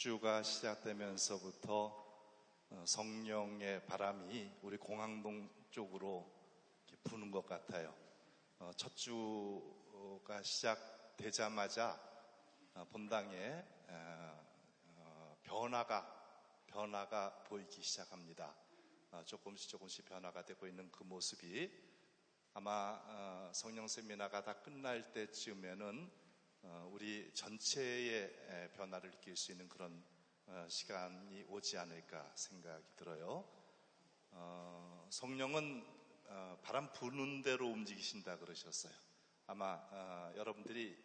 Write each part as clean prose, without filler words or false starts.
주가 시작되면서부터 성령의 바람이 우리 공항동 쪽으로 부는 것 같아요. 첫 주가 시작되자마자 본당에 변화가 보이기 시작합니다. 조금씩 변화가 되고 있는 그 모습이 아마 성령 세미나가 다 끝날 때쯤에는 우리 전체의 변화를 느낄 수 있는 그런 시간이 오지 않을까 생각이 들어요. 성령은 바람 부는 대로 움직이신다 그러셨어요. 아마 여러분들의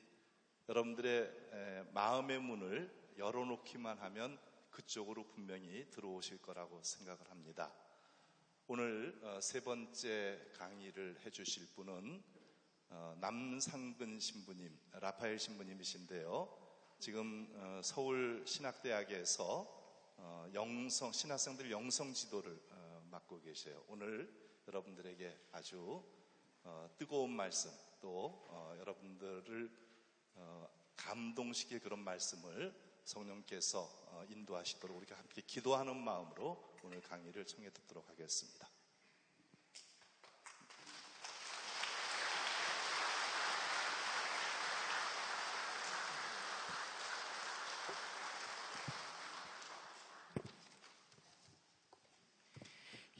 마음의 문을 열어놓기만 하면 그쪽으로 분명히 들어오실 거라고 생각을 합니다. 오늘 세 번째 강의를 해주실 분은 남상근 신부님, 라파엘 신부님이신데요. 지금 서울 신학대학에서 신학생들 영성 지도를 맡고 계세요. 오늘 여러분들에게 아주 뜨거운 말씀, 또 여러분들을 감동시킬 그런 말씀을 성령께서 인도하시도록 우리가 함께 기도하는 마음으로 오늘 강의를 청해 듣도록 하겠습니다.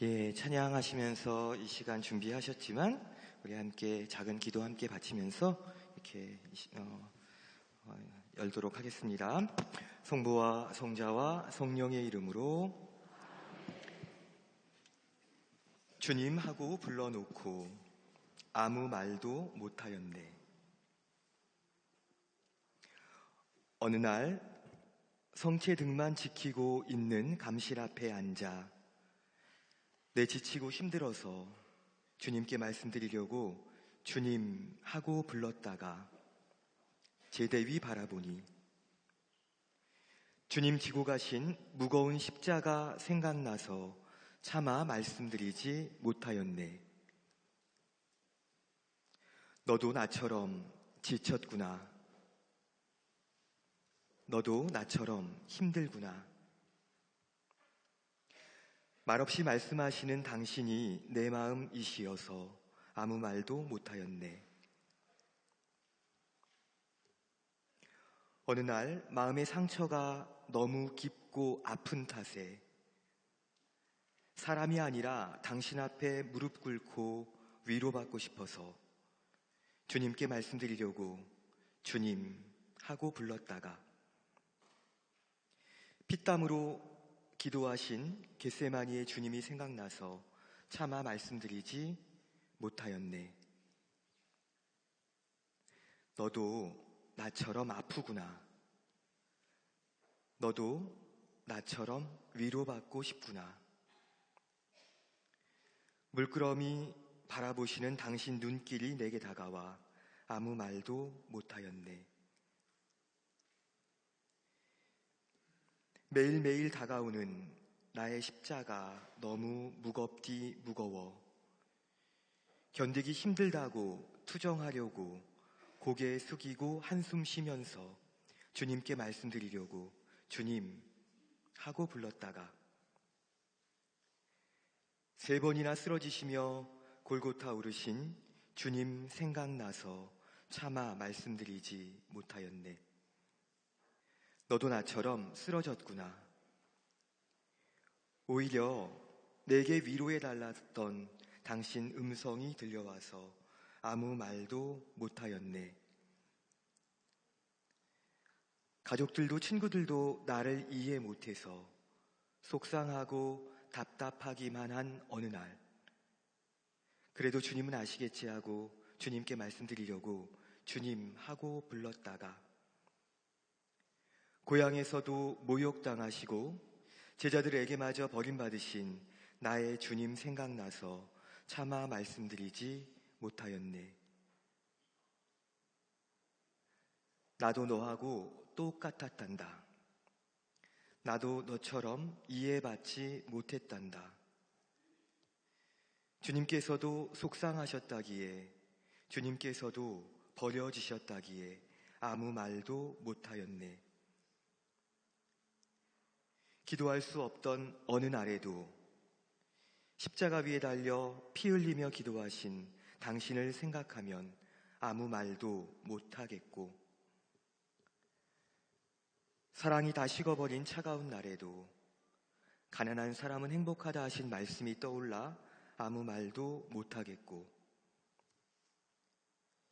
예, 찬양하시면서 이 시간 준비하셨지만 우리 함께 작은 기도 함께 바치면서 이렇게 열도록 하겠습니다. 성부와 성자와 성령의 이름으로 주님 하고 불러놓고 아무 말도 못하였네. 어느 날 성체 등만 지키고 있는 감실 앞에 앉아 내 지치고 힘들어서 주님께 말씀드리려고 주님 하고 불렀다가 제대 위 바라보니 주님 지고 가신 무거운 십자가 생각나서 차마 말씀드리지 못하였네. 너도 나처럼 지쳤구나. 너도 나처럼 힘들구나. 말없이 말씀하시는 당신이 내 마음이시여서 아무 말도 못하였네. 어느 날 마음의 상처가 너무 깊고 아픈 탓에 사람이 아니라 당신 앞에 무릎 꿇고 위로받고 싶어서 주님께 말씀드리려고 주님 하고 불렀다가 피땀으로 기도하신 겟세마니의 주님이 생각나서 차마 말씀드리지 못하였네. 너도 나처럼 아프구나. 너도 나처럼 위로받고 싶구나. 물끄러미 바라보시는 당신 눈길이 내게 다가와 아무 말도 못하였네. 매일매일 다가오는 나의 십자가 너무 무겁디 무거워. 견디기 힘들다고 투정하려고 고개 숙이고 한숨 쉬면서 주님께 말씀드리려고 주님 하고 불렀다가 3번이나 쓰러지시며 골고타 오르신 주님 생각나서 차마 말씀드리지 못하였네. 너도 나처럼 쓰러졌구나. 오히려 내게 위로해달랐던 당신 음성이 들려와서 아무 말도 못하였네. 가족들도 친구들도 나를 이해 못해서 속상하고 답답하기만 한 어느 날, 그래도 주님은 아시겠지 하고 주님께 말씀드리려고 주님 하고 불렀다가 고향에서도 모욕당하시고 제자들에게마저 버림받으신 나의 주님 생각나서 차마 말씀드리지 못하였네. 나도 너하고 똑같았단다. 나도 너처럼 이해받지 못했단다. 주님께서도 속상하셨다기에, 주님께서도 버려지셨다기에 아무 말도 못하였네. 기도할 수 없던 어느 날에도 십자가 위에 달려 피 흘리며 기도하신 당신을 생각하면 아무 말도 못하겠고, 사랑이 다 식어버린 차가운 날에도 가난한 사람은 행복하다 하신 말씀이 떠올라 아무 말도 못하겠고,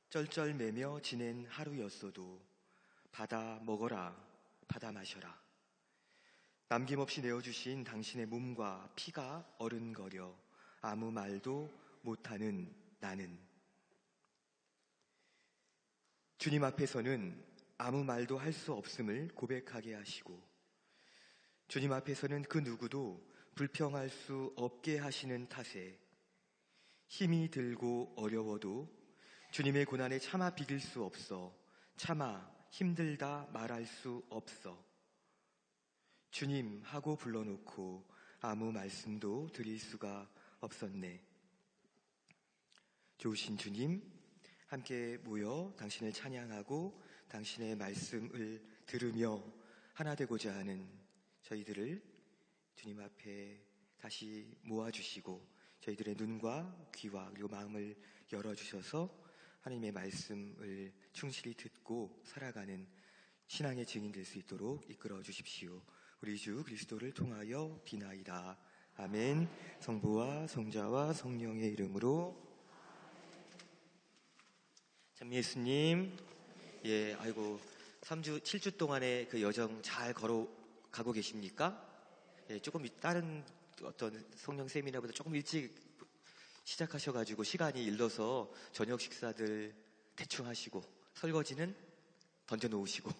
쩔쩔매며 지낸 하루였어도 받아 먹어라, 받아 마셔라. 남김없이 내어주신 당신의 몸과 피가 어른거려 아무 말도 못하는 나는, 주님 앞에서는 아무 말도 할 수 없음을 고백하게 하시고, 주님 앞에서는 그 누구도 불평할 수 없게 하시는 탓에 힘이 들고 어려워도 주님의 고난에 참아 비길 수 없어 차마 힘들다 말할 수 없어 주님 하고 불러놓고 아무 말씀도 드릴 수가 없었네. 좋으신 주님, 함께 모여 당신을 찬양하고 당신의 말씀을 들으며 하나 되고자 하는 저희들을 주님 앞에 다시 모아주시고 저희들의 눈과 귀와 그리고 마음을 열어주셔서 하나님의 말씀을 충실히 듣고 살아가는 신앙의 증인 될 수 있도록 이끌어 주십시오. 우리 주 그리스도를 통하여 비나이다. 아멘. 성부와 성자와 성령의 이름으로. 참 예수님, 아이고 3주 7주 동안의 그 여정 잘 걸어가고 계십니까? 조금 다른 어떤 성령 세미나보다 조금 일찍 시작하셔가지고 시간이 일러서 저녁 식사들 대충 하시고 설거지는 던져놓으시고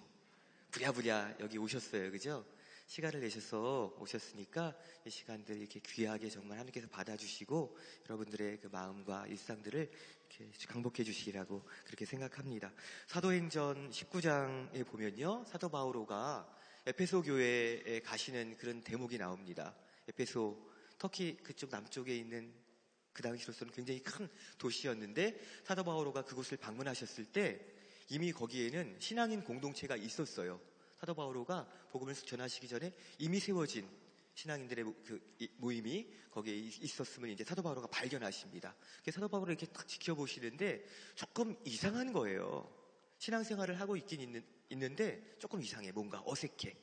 부랴부랴 여기 오셨어요. 그죠? 시간을 내셔서 오셨으니까 이 시간들 이렇게 귀하게 정말 하나님께서 받아주시고 여러분들의 그 마음과 일상들을 이렇게 강복해 주시기라고 그렇게 생각합니다. 사도행전 19장에 보면요, 사도 바오로가 에페소 교회에 가시는 그런 대목이 나옵니다. 에페소, 터키 그쪽 남쪽에 있는 그 당시로서는 굉장히 큰 도시였는데 사도 바오로가 그곳을 방문하셨을 때 이미 거기에는 신앙인 공동체가 있었어요. 사도 바오로가 복음을 전하시기 전에 이미 세워진 신앙인들의 그 모임이 거기에 있었음을 이제 사도 바오로가 발견하십니다. 사도 바오로를 이렇게 딱 지켜보시는데 조금 이상한 거예요. 신앙생활을 하고 있긴 있는데 조금 이상해. 뭔가 어색해.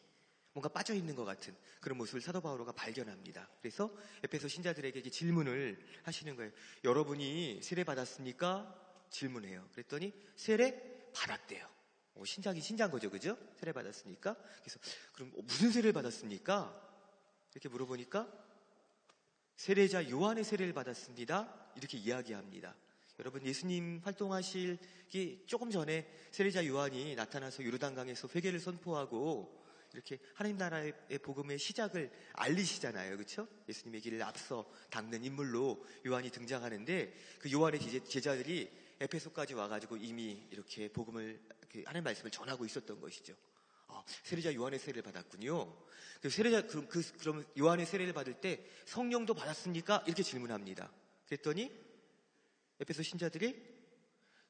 뭔가 빠져있는 것 같은 그런 모습을 사도 바오로가 발견합니다. 그래서 에페소 신자들에게 질문을 하시는 거예요. 여러분이 세례 받았습니까? 질문해요. 그랬더니 세례 받았대요. 신자긴 신자인 거죠, 그죠? 세례 받았으니까. 그래서 그럼 무슨 세례를 받았습니까? 이렇게 물어보니까 세례자 요한의 세례를 받았습니다. 이렇게 이야기합니다. 여러분, 예수님 활동하시기 조금 전에 세례자 요한이 나타나서 요르단강에서 회개를 선포하고 이렇게 하나님 나라의 복음의 시작을 알리시잖아요. 그렇죠? 예수님의 길을 앞서 닦는 인물로 요한이 등장하는데 그 요한의 제자들이 에페소까지 와가지고 이미 이렇게 복음을, 하나님 말씀을 전하고 있었던 것이죠. 세례자 요한의 세례를 받았군요. 그럼 요한의 세례를 받을 때 성령도 받았습니까? 이렇게 질문합니다. 그랬더니 에페소 신자들이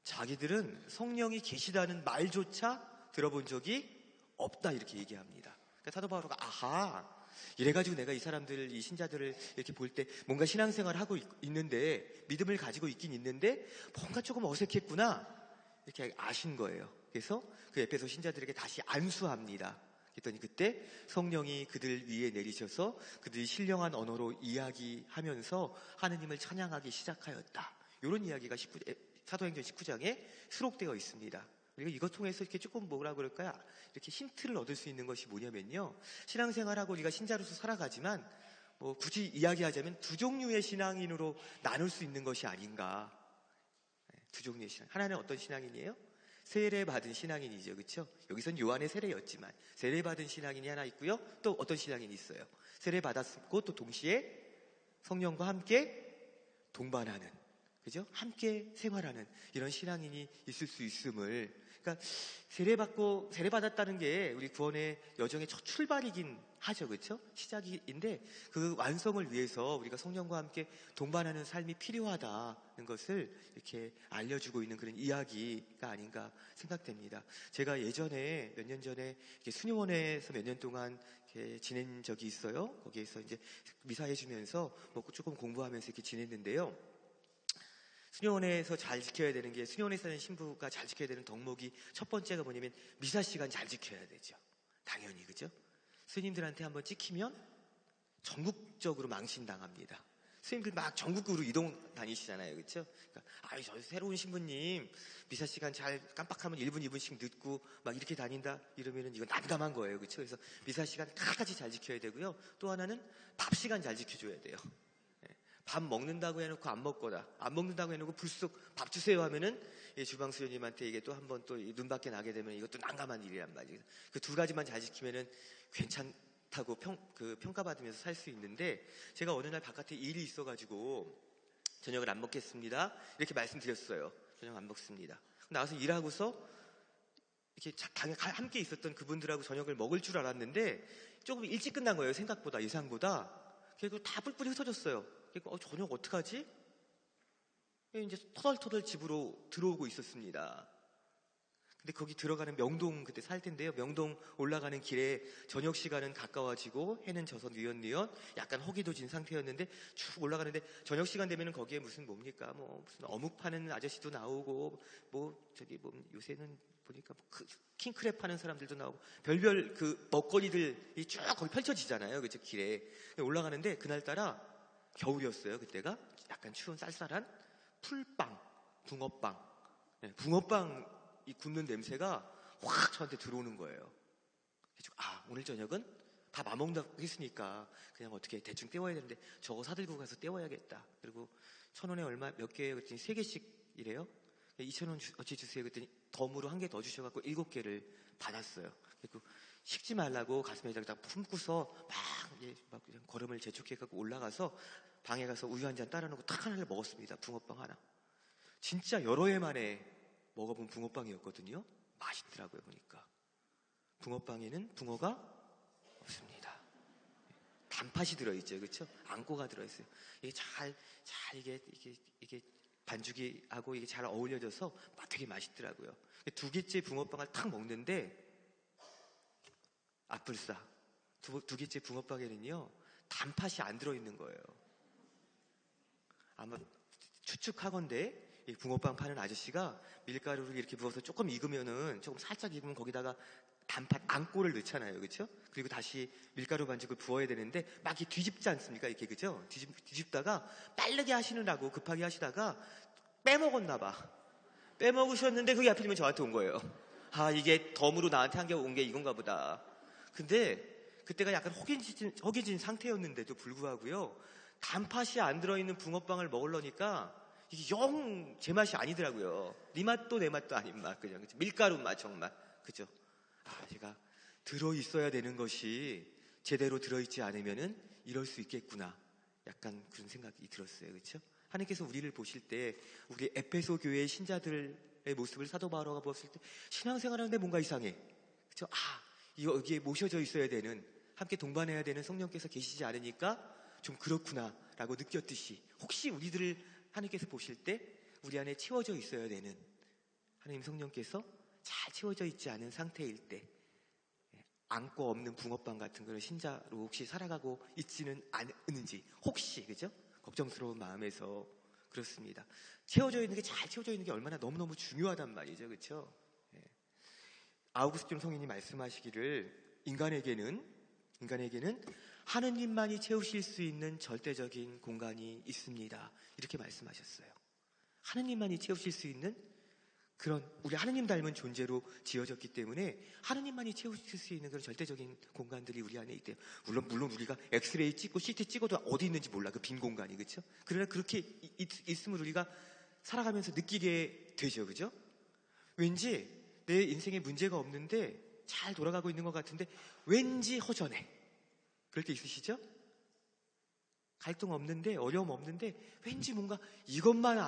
자기들은 성령이 계시다는 말조차 들어본 적이 없다 이렇게 얘기합니다. 그러니까 사도 바오로가 아하, 이래가지고 내가 이 사람들, 이 신자들을 이렇게 볼 때 뭔가 신앙생활을 하고 있는데 믿음을 가지고 있긴 있는데 뭔가 조금 어색했구나 이렇게 아신 거예요. 그래서 그 에페소 신자들에게 다시 안수합니다. 그랬더니 그때 성령이 그들 위에 내리셔서 그들이 신령한 언어로 이야기하면서 하느님을 찬양하기 시작하였다. 이런 이야기가 사도행전 19장에 수록되어 있습니다. 그리고 이것 통해서 이렇게 조금 뭐라 그럴까요? 이렇게 힌트를 얻을 수 있는 것이 뭐냐면요, 신앙생활하고 우리가 신자로서 살아가지만 굳이 이야기하자면 두 종류의 신앙인으로 나눌 수 있는 것이 아닌가. 두 종류의 신앙. 하나는 어떤 신앙인이에요? 세례받은 신앙인이죠. 그렇죠? 여기선 요한의 세례였지만 세례받은 신앙인이 하나 있고요. 또 어떤 신앙인이 있어요? 세례받았고 또 동시에 성령과 함께 동반하는, 그죠? 함께 생활하는 이런 신앙인이 있을 수 있음을 그러니까 세례받았다는 게 우리 구원의 여정의 첫 출발이긴 하죠, 그렇죠? 시작인데 그 완성을 위해서 우리가 성령과 함께 동반하는 삶이 필요하다는 것을 이렇게 알려주고 있는 그런 이야기가 아닌가 생각됩니다. 제가 예전에 몇 년 전에 이렇게 수녀원에서 몇 년 동안 이렇게 지낸 적이 있어요. 거기에서 이제 미사해주면서 뭐 조금 공부하면서 이렇게 지냈는데요. 수녀원에서 잘 지켜야 되는 게, 수녀원에 사는 신부가 잘 지켜야 되는 덕목이 첫 번째가 뭐냐면 미사 시간 잘 지켜야 되죠. 당연히, 그죠? 스님들한테 한번 찍히면 전국적으로 망신당합니다. 스님들 막 전국으로 이동 다니시잖아요, 그렇죠? 그러니까 저 새로운 신부님 미사 시간 잘 깜빡하면 1분, 2분씩 늦고 막 이렇게 다닌다 이러면은 이건 난감한 거예요, 그렇죠? 그래서 미사 시간 끝까지 잘 지켜야 되고요. 또 하나는 밥 시간 잘 지켜줘야 돼요. 밥 먹는다고 해놓고 안 먹거나, 안 먹는다고 해놓고 불쑥 밥 주세요 하면은 주방 수녀님한테 이게 또 한번 또 눈밖에 나게 되면 이것도 난감한 일이란 말이에요. 그 두 가지만 잘 지키면은 괜찮다고 평가받으면서 살 수 있는데, 제가 어느 날 바깥에 일이 있어가지고 저녁을 안 먹겠습니다 이렇게 말씀드렸어요. 저녁 안 먹습니다. 나와서 일하고서 이렇게 함께 있었던 그분들하고 저녁을 먹을 줄 알았는데 조금 일찍 끝난 거예요. 생각보다, 예상보다. 그리고 다 뿔뿔이 흩어졌어요. 그리고 저녁 어떡하지? 이제 터덜터덜 집으로 들어오고 있었습니다. 근데 거기 들어가는 명동, 그때 살 텐데요. 명동 올라가는 길에 저녁 시간은 가까워지고 해는 져서 뉘엿뉘엿 약간 허기도진 상태였는데 쭉 올라가는데 저녁 시간 되면은 거기에 무슨 뭡니까? 뭐 무슨 어묵 파는 아저씨도 나오고 요새는 보니까 킹크랩 파는 사람들도 나오고 별별 그 먹거리들이 쭉 거기 펼쳐지잖아요. 그죠? 길에 올라가는데 그날따라 겨울이었어요. 그때가 약간 추운 쌀쌀한 풀빵, 붕어빵, 붕어빵 이 굽는 냄새가 확 저한테 들어오는 거예요. 그래서 오늘 저녁은 밥 안 먹는다고 했으니까 그냥 어떻게 대충 때워야 되는데 저거 사들고 가서 때워야겠다. 그리고 1,000원에 얼마 몇 개예요? 그랬더니 3개씩이래요. 2,000원 어찌 주세요? 그랬더니 덤으로 1개 더 주셔갖고 7개를 받았어요. 그리고 식지 말라고 가슴에다가 품고서 막 그냥 걸음을 재촉해갖고 올라가서 방에 가서 우유 한 잔 따라 놓고 탁 하나를 먹었습니다. 붕어빵 하나. 진짜 여러 해 만에 먹어본 붕어빵이었거든요. 맛있더라고요, 보니까. 붕어빵에는 붕어가 없습니다. 단팥이 들어있죠, 그렇죠? 앙꼬가 들어있어요. 이게 이게 반죽이하고 이게 잘 어울려져서 되게 맛있더라고요. 2개째 붕어빵을 탁 먹는데 악불싸. 2개째 붕어빵에는요 단팥이 안 들어있는 거예요. 아마 추측하건대 이 붕어빵 파는 아저씨가 밀가루를 이렇게 부어서 조금 익으면은, 조금 살짝 익으면 거기다가 단팥 앙꼬를 넣잖아요, 그렇죠? 그리고 다시 밀가루 반죽을 부어야 되는데 막 이렇게 뒤집지 않습니까? 이렇게, 그죠? 뒤집다가 빠르게 하시느라고 급하게 하시다가 빼먹었나 봐. 빼먹으셨는데 그게 하필이면 저한테 온 거예요. 이게 덤으로 나한테 한 게 온 게 이건가 보다. 근데 그때가 약간 허기진 상태였는데도 불구하고요, 단팥이 안 들어있는 붕어빵을 먹으려니까 이게 영 제 맛이 아니더라고요. 네 맛도 내 맛도 아닌 맛, 그냥 밀가루 맛, 정말. 그죠? 제가 들어있어야 되는 것이 제대로 들어있지 않으면은 이럴 수 있겠구나. 약간 그런 생각이 들었어요. 그렇죠? 하나님께서 우리를 보실 때, 우리 에페소 교회의 신자들의 모습을 사도 바울가 보았을 때 신앙생활하는데 뭔가 이상해. 그렇죠? 여기에 모셔져 있어야 되는, 함께 동반해야 되는 성령께서 계시지 않으니까 좀 그렇구나라고 느꼈듯이, 혹시 우리들을 하나님께서 보실 때 우리 안에 채워져 있어야 되는, 하나님 성령께서 잘 채워져 있지 않은 상태일 때 안고 없는 붕어빵 같은 그런 신자로 혹시 살아가고 있지는 않은지, 혹시, 그죠? 걱정스러운 마음에서 그렇습니다. 채워져 있는 게, 잘 채워져 있는 게 얼마나 너무너무 중요하단 말이죠, 그렇죠? 아우구스티노 성인이 말씀하시기를 인간에게는 하느님만이 채우실 수 있는 절대적인 공간이 있습니다. 이렇게 말씀하셨어요. 하느님만이 채우실 수 있는 그런, 우리 하느님 닮은 존재로 지어졌기 때문에 하느님만이 채우실 수 있는 그런 절대적인 공간들이 우리 안에 있대요. 물론 우리가 엑스레이 찍고 CT 찍어도 어디 있는지 몰라, 그 빈 공간이, 그렇죠? 그러나 그렇게 있음을 우리가 살아가면서 느끼게 되죠, 그죠? 왠지 내 인생에 문제가 없는데 잘 돌아가고 있는 것 같은데 왠지 허전해. 그럴 때 있으시죠? 갈등 없는데, 어려움 없는데 왠지 뭔가 이것만은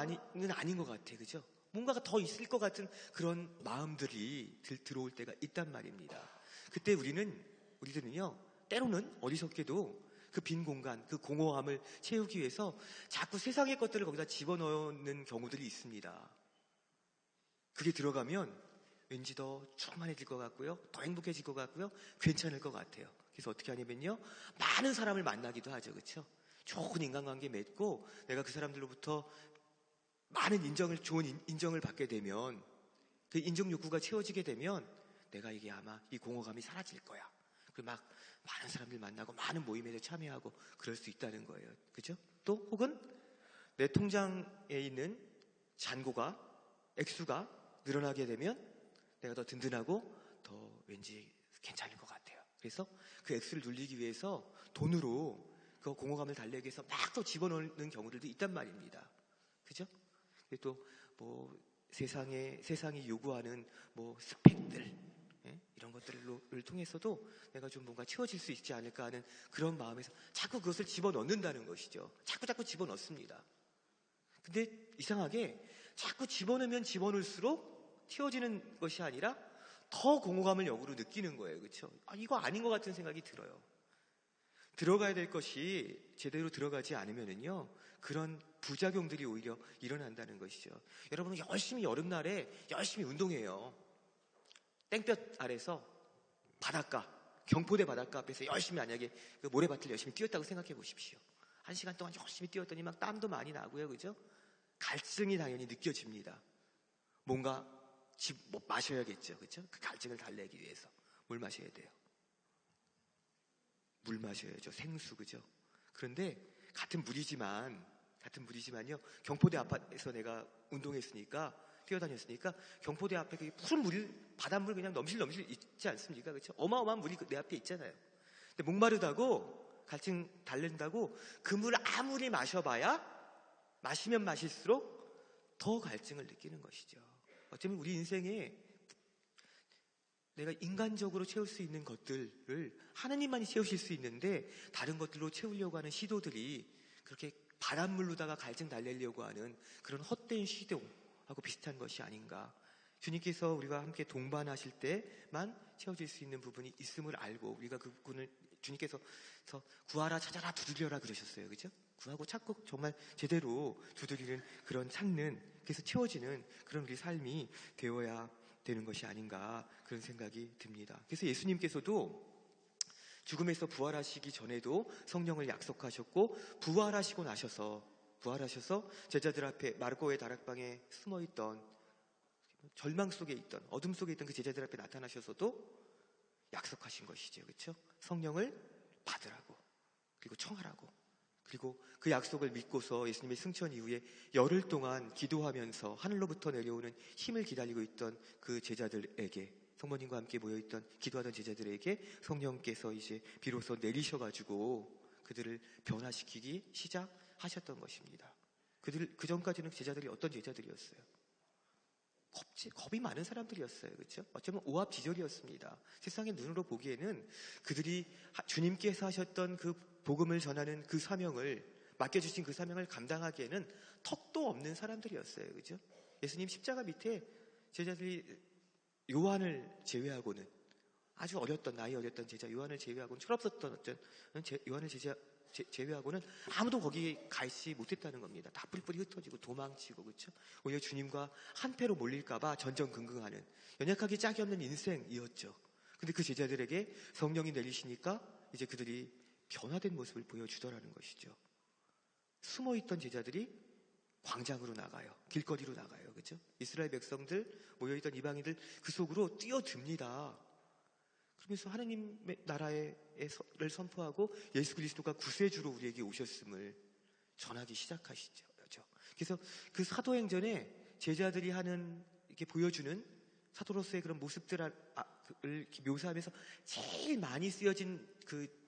아닌 것 같아, 그죠? 뭔가가 더 있을 것 같은 그런 마음들이 들어올 때가 있단 말입니다. 그때 우리들은요, 때로는 어리석게도 그 빈 공간, 그 공허함을 채우기 위해서 자꾸 세상의 것들을 거기다 집어넣는 경우들이 있습니다. 그게 들어가면 왠지 더 충만해질 것 같고요, 더 행복해질 것 같고요, 괜찮을 것 같아요. 그래서 어떻게 하냐면요, 많은 사람을 만나기도 하죠. 그렇죠? 좋은 인간관계 맺고 내가 그 사람들로부터 많은 좋은 인정을 받게 되면, 그 인정 욕구가 채워지게 되면 내가 이게 아마 이 공허감이 사라질 거야. 그 막 많은 사람들 만나고 많은 모임에 참여하고 그럴 수 있다는 거예요. 그죠? 또 혹은 내 통장에 있는 잔고가, 액수가 늘어나게 되면 내가 더 든든하고 더 왠지 괜찮을 것 같아요. 그래서 그 액수를 눌리기 위해서 돈으로 그 공허감을 달래기 위해서 막 또 집어넣는 경우들도 있단 말입니다. 그죠? 또 뭐 세상이 요구하는 뭐 스펙들, 이런 것들을 통해서도 내가 좀 뭔가 채워질 수 있지 않을까 하는 그런 마음에서 자꾸 그것을 집어넣는다는 것이죠. 자꾸 집어넣습니다. 근데 이상하게 자꾸 집어넣으면 집어넣을수록 채워지는 것이 아니라 더 공허감을 역으로 느끼는 거예요. 그렇죠? 이거 아닌 것 같은 생각이 들어요. 들어가야 될 것이 제대로 들어가지 않으면은요, 그런 부작용들이 오히려 일어난다는 것이죠. 여러분은 열심히 여름날에 열심히 운동해요. 땡볕 아래서 바닷가, 경포대 바닷가 앞에서 열심히 만약에 그 모래밭을 열심히 뛰었다고 생각해 보십시오. 1시간 동안 열심히 뛰었더니 막 땀도 많이 나고요. 그죠? 갈증이 당연히 느껴집니다. 뭔가 뭐 마셔야겠죠. 그죠? 그 갈증을 달래기 위해서 뭘 마셔야 돼요? 물 마셔야죠. 생수. 그죠? 그런데 같은 물이지만요, 경포대 앞에서 내가 운동했으니까, 뛰어다녔으니까 경포대 앞에 그 푸른 바닷물 그냥 넘실넘실 있지 않습니까? 그렇죠? 어마어마한 물이 내 앞에 있잖아요. 근데 목마르다고, 갈증 달랜다고 그 물 아무리 마시면 마실수록 더 갈증을 느끼는 것이죠. 어쩌면 우리 인생에 내가 인간적으로 채울 수 있는 것들을 하느님만이 채우실 수 있는데, 다른 것들로 채우려고 하는 시도들이 그렇게 바닷물로다가 갈증 달래려고 하는 그런 헛된 시도하고 비슷한 것이 아닌가. 주님께서 우리가 함께 동반하실 때만 채워질 수 있는 부분이 있음을 알고, 우리가 그 부분을 주님께서 구하라, 찾아라, 두드려라 그러셨어요. 그죠? 구하고 찾고 정말 제대로 두드리는 그런 찾는, 그래서 채워지는 그런 우리 삶이 되어야 되는 것이 아닌가, 그런 생각이 듭니다. 그래서 예수님께서도 죽음에서 부활하시기 전에도 성령을 약속하셨고, 부활하셔서 제자들 앞에 마르고의 다락방에 숨어있던, 절망 속에 있던, 어둠 속에 있던 그 제자들 앞에 나타나셔서도 약속하신 것이죠. 그렇죠? 성령을 받으라고, 그리고 청하라고. 그리고 그 약속을 믿고서 예수님의 승천 이후에 열흘 동안 기도하면서 하늘로부터 내려오는 힘을 기다리고 있던 그 제자들에게, 성모님과 함께 모여있던 기도하던 제자들에게 성령께서 이제 비로소 내리셔가지고 그들을 변화시키기 시작하셨던 것입니다. 그 전까지는 제자들이 어떤 제자들이었어요? 겁이 많은 사람들이었어요. 그렇죠? 어쩌면 오합지졸이었습니다. 세상의 눈으로 보기에는 그들이 주님께서 하셨던 그 복음을 전하는 그 사명을, 맡겨주신 그 사명을 감당하기에는 턱도 없는 사람들이었어요. 그죠? 예수님 십자가 밑에 제자들이 요한을 제외하고는, 아주 나이 어렸던 제자 요한을 제외하고는, 철없었던 요한을 제외하고는 아무도 거기에 가 있지 못했다는 겁니다. 다 뿌리뿌리 흩어지고 도망치고, 그렇죠? 오히려 주님과 한패로 몰릴까봐 전전긍긍하는 연약하기 짝이 없는 인생이었죠. 근데 그 제자들에게 성령이 내리시니까 이제 그들이 변화된 모습을 보여주더라는 것이죠. 숨어있던 제자들이 광장으로 나가요. 길거리로 나가요. 그렇죠? 이스라엘 백성들, 모여있던 이방인들 그 속으로 뛰어듭니다. 그러면서 하느님의 나라를 선포하고 예수 그리스도가 구세주로 우리에게 오셨음을 전하기 시작하시죠. 그래서 그 사도행전에 제자들이 이렇게 보여주는 사도로서의 그런 모습들을 묘사하면서 제일 많이 쓰여진 그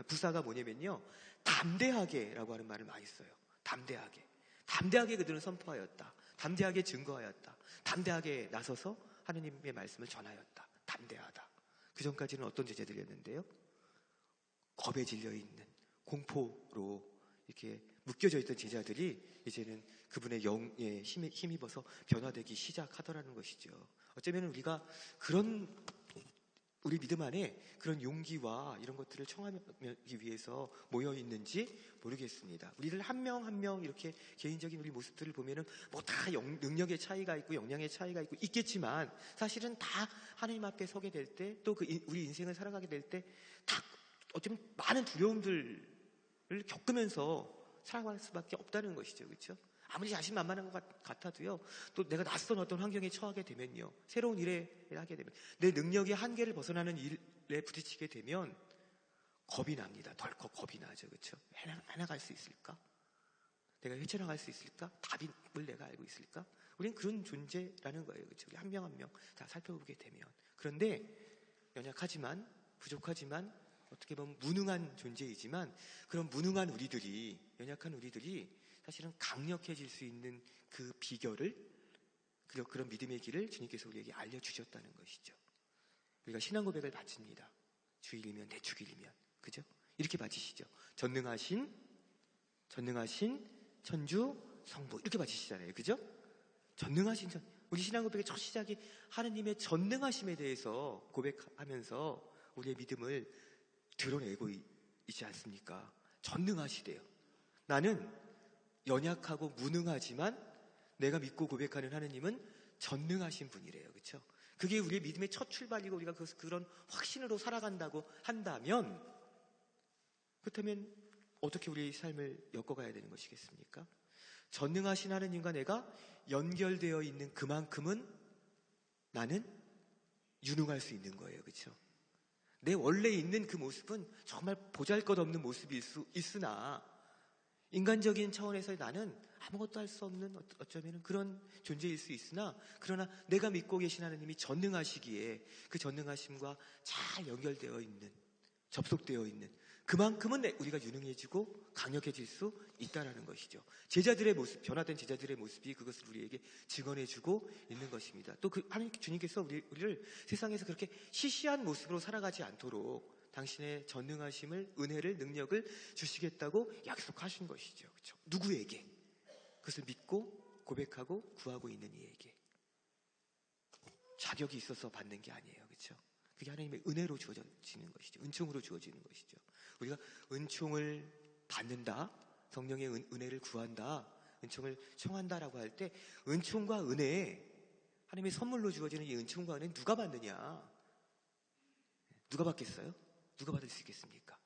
부사가 뭐냐면요, 담대하게라고 하는 말을 많이 써요. 담대하게 그들은 선포하였다. 담대하게 증거하였다. 담대하게 나서서 하느님의 말씀을 전하였다. 담대하다. 그 전까지는 어떤 제자들이었는데요? 겁에 질려 있는, 공포로 이렇게 묶여져 있던 제자들이 이제는 그분의 영에 힘입어서 변화되기 시작하더라는 것이죠. 어쩌면 우리가 그런 우리 믿음 안에 그런 용기와 이런 것들을 청하기 위해서 모여 있는지 모르겠습니다. 우리를 한 명 한 명 이렇게 개인적인 우리 모습들을 보면은 뭐 다 능력의 차이가 있고 역량의 차이가 있고 있겠지만 사실은 다 하나님 앞에 서게 될 때 또 우리 인생을 살아가게 될 때 다 어쩌면 많은 두려움들을 겪으면서 살아갈 수밖에 없다는 것이죠. 그렇죠? 아무리 자신만만한 것 같아도요, 또 내가 낯선 어떤 환경에 처하게 되면요, 새로운 일에 하게 되면, 내 능력의 한계를 벗어나는 일에 부딪히게 되면 겁이 납니다. 덜컥 겁이 나죠. 그렇죠? 해나갈 수 있을까? 내가 헤쳐나갈 수 있을까? 답을 내가 알고 있을까? 우리는 그런 존재라는 거예요. 그렇죠? 우리 한 명 한 명 다 살펴보게 되면. 그런데 연약하지만, 부족하지만, 어떻게 보면 무능한 존재이지만, 그런 무능한 우리들이, 연약한 우리들이 사실은 강력해질 수 있는 그 비결을, 그런 믿음의 길을 주님께서 우리에게 알려주셨다는 것이죠. 우리가 신앙 고백을 바칩니다. 주일이면 내 주일이면, 그죠? 이렇게 바치시죠. 전능하신 천주 성부 이렇게 바치시잖아요. 그죠? 전능하신 우리 신앙 고백의 첫 시작이 하느님의 전능하심에 대해서 고백하면서 우리의 믿음을 드러내고 있지 않습니까? 전능하시대요. 나는 연약하고 무능하지만 내가 믿고 고백하는 하느님은 전능하신 분이래요. 그렇죠? 그게 우리의 믿음의 첫 출발이고 우리가 그런 확신으로 살아간다고 한다면, 그렇다면 어떻게 우리의 삶을 엮어가야 되는 것이겠습니까? 전능하신 하느님과 내가 연결되어 있는 그만큼은 나는 유능할 수 있는 거예요. 그렇죠? 내 원래 있는 그 모습은 정말 보잘것없는 모습일 수 있으나 인간적인 차원에서 나는 아무것도 할 수 없는 어쩌면 그런 존재일 수 있으나, 그러나 내가 믿고 계신 하나님이 전능하시기에 그 전능하심과 잘 연결되어 있는, 접속되어 있는 그만큼은 우리가 유능해지고 강력해질 수 있다는 것이죠. 제자들의 모습, 변화된 제자들의 모습이 그것을 우리에게 증언해주고 있는 것입니다. 또 하나님 주님께서 우리를 세상에서 그렇게 시시한 모습으로 살아가지 않도록 당신의 전능하심을, 은혜를, 능력을 주시겠다고 약속하신 것이죠. 그렇죠? 누구에게? 그것을 믿고 고백하고 구하고 있는 이에게. 자격이 있어서 받는 게 아니에요. 그렇죠? 그게 하나님의 은혜로 주어지는 것이죠. 은총으로 주어지는 것이죠. 우리가 은총을 받는다, 성령의 은혜를 구한다, 은총을 청한다라고 할 때 은총과 은혜, 하나님의 선물로 주어지는 이 은총과 은혜는 누가 받느냐? 누가 받겠어요? 누가 받을 수 있겠습니까?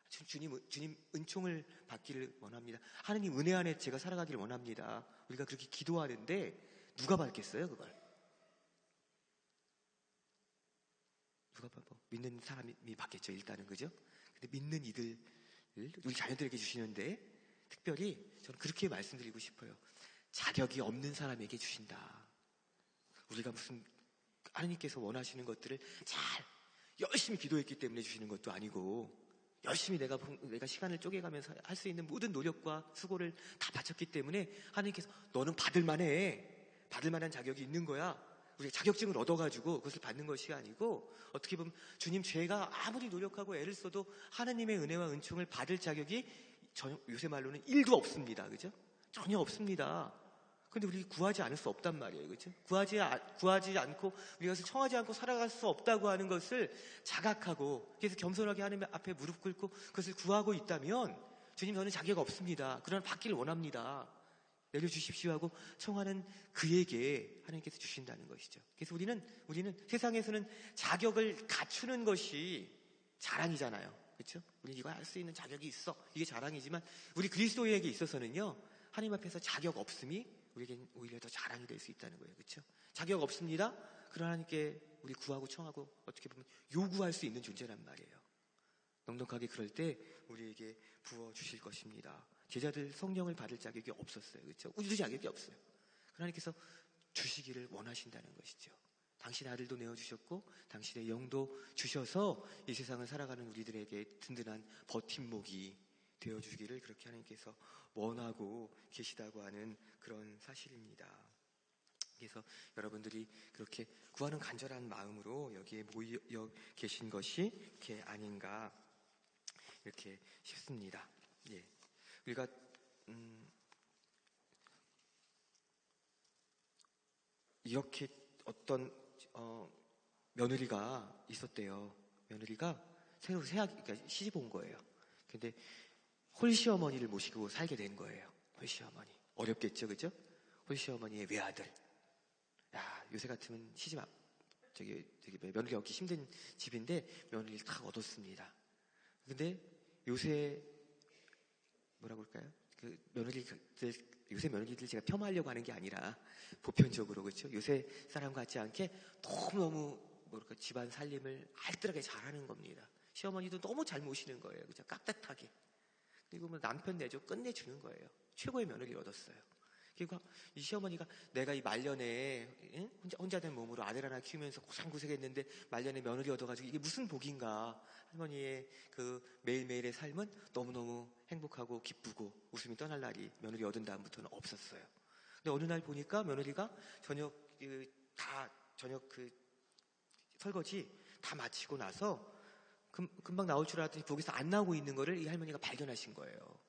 주님 은총을 받기를 원합니다. 하나님 은혜 안에 제가 살아가기를 원합니다. 우리가 그렇게 기도하는데 누가 받겠어요, 그걸? 누가 믿는 사람이 받겠죠, 일단은. 그죠? 근데 믿는 이들, 우리 자녀들에게 주시는데 특별히 저는 그렇게 말씀드리고 싶어요. 자격이 없는 사람에게 주신다. 우리가 무슨 하나님께서 원하시는 것들을 잘 열심히 기도했기 때문에 주시는 것도 아니고, 열심히 내가 시간을 쪼개가면서 할 수 있는 모든 노력과 수고를 다 바쳤기 때문에 하나님께서 너는 받을 만한 자격이 있는 거야, 우리가 자격증을 얻어가지고 그것을 받는 것이 아니고, 어떻게 보면 주님, 죄가 아무리 노력하고 애를 써도 하나님의 은혜와 은총을 받을 자격이 요새 말로는 1도 없습니다. 그죠? 전혀 없습니다. 근데 우리 구하지 않을 수 없단 말이에요. 그죠? 구하지 않고, 우리가 그것을 청하지 않고 살아갈 수 없다고 하는 것을 자각하고, 그래서 겸손하게 하나님 앞에 무릎 꿇고 그것을 구하고 있다면, 주님, 저는 자격 없습니다. 그러나 받기를 원합니다. 내려주십시오 하고 청하는 그에게 하나님께서 주신다는 것이죠. 그래서 우리는 세상에서는 자격을 갖추는 것이 자랑이잖아요. 그렇죠? 우리는 이거 할 수 있는 자격이 있어, 이게 자랑이지만, 우리 그리스도인에게 있어서는요, 하나님 앞에서 자격 없음이 우리에겐 오히려 더 자랑이 될 수 있다는 거예요. 그렇죠? 자격 없습니다. 그러나 하나님께 우리 구하고 청하고 어떻게 보면 요구할 수 있는 존재란 말이에요. 넉넉하게 그럴 때 우리에게 부어주실 것입니다. 제자들 성령을 받을 자격이 없었어요. 그렇죠? 우리도 자격이 없어요. 하나님께서 주시기를 원하신다는 것이죠. 당신의 아들도 내어주셨고 당신의 영도 주셔서 이 세상을 살아가는 우리들에게 든든한 버팀목이 되어주기를 그렇게 하나님께서 원하고 계시다고 하는 그런 사실입니다. 그래서 여러분들이 그렇게 구하는 간절한 마음으로 여기에 모여 계신 것이 이렇게 아닌가 이렇게 싶습니다. 예. 우리가 이렇게 어떤 며느리가 있었대요. 며느리가 새로 그러니까 시집 온 거예요. 근데 홀시어머니를 모시고 살게 된 거예요. 홀시어머니. 어렵겠죠, 그죠? 홀시어머니의 외아들. 야, 요새 같으면 며느리 얻기 힘든 집인데 며느리를 딱 얻었습니다. 근데 요새 뭐라고 할까요? 그 며느리들, 요새 며느리들 제가 폄하하려고 하는 게 아니라 보편적으로 그렇죠. 요새 사람 같지 않게 너무너무 뭐랄까 집안 살림을 알뜰하게 잘하는 겁니다. 시어머니도 너무 잘 모시는 거예요. 그죠? 깍듯하게. 그리고 뭐 남편 내조 끝내주는 거예요. 최고의 며느리를 얻었어요. 그리고 이 시어머니가 내가 이 말년에 혼자 된 몸으로 아들 하나 키우면서 고생고생했는데 말년에 며느리 얻어가지고 이게 무슨 복인가. 할머니의 그 매일매일의 삶은 너무너무 행복하고 기쁘고 웃음이 떠날 날이 며느리 얻은 다음부터는 없었어요. 근데 어느 날 보니까 며느리가 저녁 설거지 다 마치고 나서 금방 나올 줄 알았더니 거기서 안 나오고 있는 거를 이 할머니가 발견하신 거예요.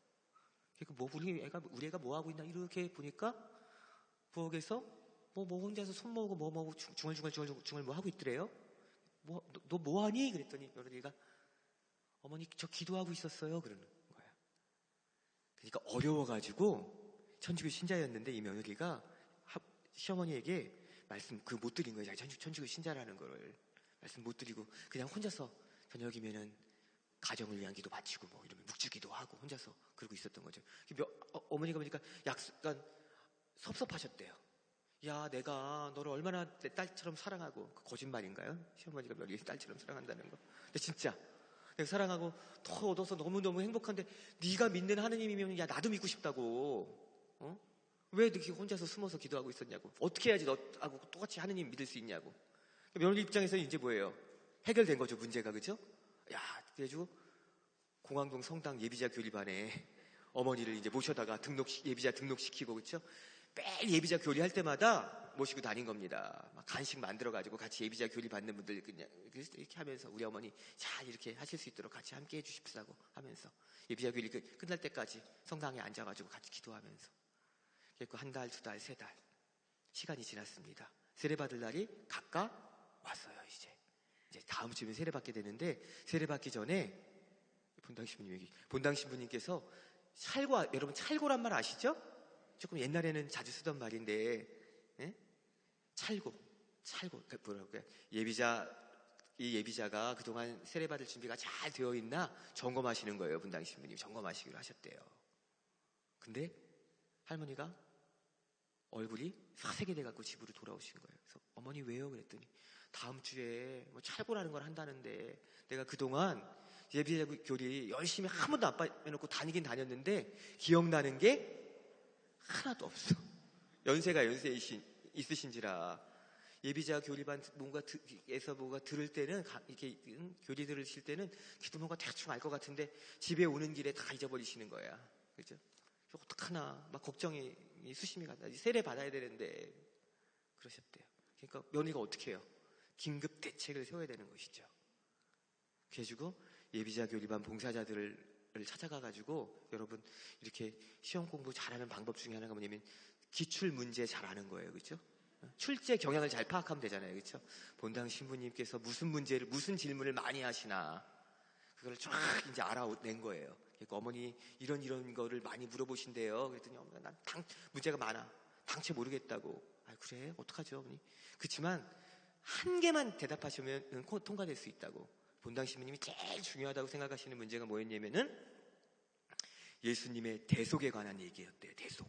그러니까 우리 애가 뭐 하고 있나 이렇게 보니까 부엌에서 뭐 혼자서 손 모으고 뭐 모으고 중얼중얼 뭐 하고 있더래요. 너 뭐 하니? 그랬더니 며느리가 어머니 저 기도하고 있었어요. 그러는 거야. 그러니까 어려워가지고 천주교 신자였는데 이 며느리가 시어머니에게 말씀 못 드린 거예요. 자기 천주교 신자라는 거를 말씀 못 드리고 그냥 혼자서 저녁이면은 가정을 위한 기도 바치고 뭐 이러면 묵주기도 하고 혼자서 그러고 있었던 거죠. 어머니가 보니까 약간 섭섭하셨대요. 야, 내가 너를 얼마나 내 딸처럼 사랑하고 거짓말인가요? 시어머니가 며느리 딸처럼 사랑한다는 거. 근데 진짜 내가 사랑하고 더 얻어서 너무너무 행복한데 네가 믿는 하느님이면 야 나도 믿고 싶다고. 왜 이렇게 혼자서 숨어서 기도하고 있었냐고. 어떻게 해야지 너하고 똑같이 하느님 믿을 수 있냐고. 며느리 입장에서는 이제 뭐예요? 해결된 거죠, 문제가. 그죠? 야, 그래가지고 공항동 성당 예비자 교리반에 어머니를 이제 모셔다가 예비자 등록시키고, 그렇죠? 매일 예비자 교리할 때마다 모시고 다닌 겁니다. 막 간식 만들어가지고 같이 예비자 교리 받는 분들 그냥 이렇게 하면서 우리 어머니 잘 이렇게 하실 수 있도록 같이 함께 해주십사고 하면서 예비자 교리 끝날 때까지 성당에 앉아가지고 같이 기도하면서. 그리고 한 달, 두 달, 세 달 시간이 지났습니다. 세례받을 날이 가까웠어요. 이제 다음 주면 세례받게 되는데 세례받기 전에 본당 신부님께서 여러분 찰고란 말 아시죠? 조금 옛날에는 자주 쓰던 말인데, 예? 찰고, 뭐라고 이 예비자가 그동안 세례받을 준비가 잘 되어 있나 점검하시는 거예요. 본당 신부님이 점검하시기로 하셨대요. 근데 할머니가 얼굴이 사색이 돼갖고 집으로 돌아오신 거예요. 그래서 어머니 왜요? 그랬더니 다음 주에 뭐 찰고라는 걸 한다는데 내가 그동안 예비자 교리 열심히 한 번도 안 빼놓고 다니긴 다녔는데 기억나는 게 하나도 없어. 연세가 있으신지라 예비자 교리반 뭔가에서 뭐가 들을 때는 이렇게 교리 들으실 때는 기도 뭔가 대충 알 것 같은데 집에 오는 길에 다 잊어버리시는 거야. 그죠? 어떡하나 막 걱정이 수심이 간다. 세례 받아야 되는데 그러셨대요. 그러니까 며느리가 어떻게 해요? 긴급 대책을 세워야 되는 것이죠. 그래가지고 예비자 교리반 봉사자들을 찾아가가지고 여러분 이렇게 시험 공부 잘하는 방법 중에 하나가 뭐냐면 기출 문제 잘하는 거예요. 그렇죠? 출제 경향을 잘 파악하면 되잖아요. 그렇죠? 본당 신부님께서 무슨 질문을 많이 하시나 그걸 쫙 이제 알아낸 거예요. 그러니까 어머니 이런 거를 많이 물어보신대요. 그랬더니 어머니 난 문제가 많아. 당최 모르겠다고. 아 그래? 어떡하죠 어머니? 그렇지만 한 개만 대답하시면 통과될 수 있다고. 본당 신부님이 제일 중요하다고 생각하시는 문제가 뭐였냐면은 예수님의 대속에 관한 얘기였대요. 대속.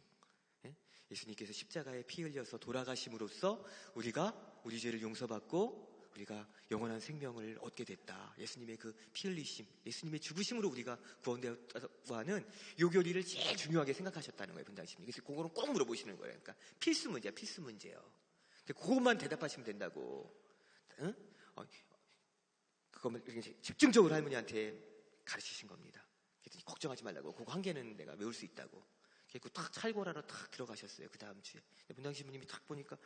예수님께서 십자가에 피 흘려서 돌아가심으로써 우리가 우리 죄를 용서받고 우리가 영원한 생명을 얻게 됐다. 예수님의 그 피 흘리심, 예수님의 죽으심으로 우리가 구원되었다고 하는 요 교리를 제일 중요하게 생각하셨다는 거예요. 본당 신부님. 그래서 그거는 꼭 물어보시는 거예요. 그러니까 필수 문제예요. 그것만 대답하시면 된다고. 응? 그것만 집중적으로 할머니한테 가르치신 겁니다. 그랬더니 걱정하지 말라고. 그거 한 개는 내가 외울 수 있다고. 그래서 탁 찰고라로 탁 들어가셨어요. 그 다음 주에. 본당 신부님이 탁 보니까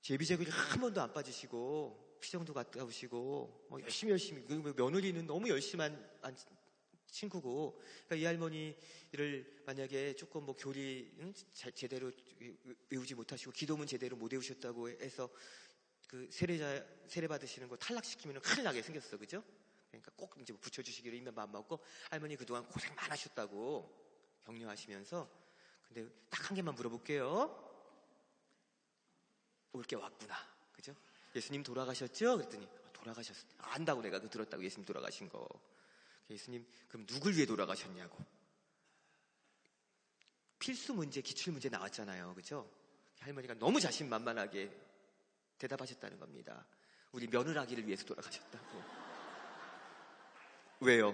예비자 교리 한 번도 안 빠지시고 피정도 갔다 오시고 열심히 며느리는 너무 열심한 친구고, 그러니까 이 할머니를 만약에 조금 뭐 교리 제대로 외우지 못하시고 기도문 제대로 못 외우셨다고 해서 그 세례 받으시는 거 탈락시키면 큰일 나게 생겼어, 그죠? 그러니까 꼭 이제 붙여주시기로 이면 마음 먹고, 할머니 그동안 고생 많으셨다고 격려하시면서. 근데 딱 한 개만 물어볼게요. 올 게 왔구나, 그죠? 예수님 돌아가셨죠? 그랬더니 돌아가셨어. 안다고 내가 그 들었다고, 예수님 돌아가신 거. 예수님 그럼 누굴 위해 돌아가셨냐고. 필수 문제, 기출 문제 나왔잖아요, 그죠? 할머니가 너무 자신만만하게 대답하셨다는 겁니다. 우리 며느라기를 위해서 돌아가셨다고. 왜요?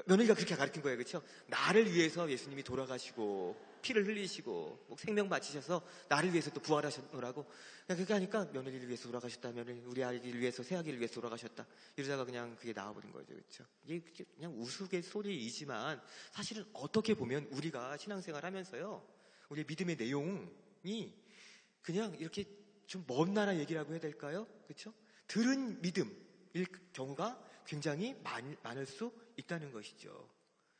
며느리가 그렇게 가르친 거예요, 그렇죠? 나를 위해서 예수님이 돌아가시고 피를 흘리시고 생명 바치셔서 나를 위해서 또 부활하셨노라고. 그렇게 하니까 며느리를 위해서 돌아가셨다, 며느리 우리 아기를 위해서, 새 아기를 위해서 돌아가셨다, 이러다가 그냥 그게 나와버린 거죠, 그렇죠? 이게 그냥 우스갯소리이지만 사실은 어떻게 보면 우리가 신앙생활하면서요, 우리 믿음의 내용이 그냥 이렇게 좀 먼 나라 얘기라고 해야 될까요? 그렇죠? 들은 믿음일 경우가 굉장히 많을 수 있다는 것이죠.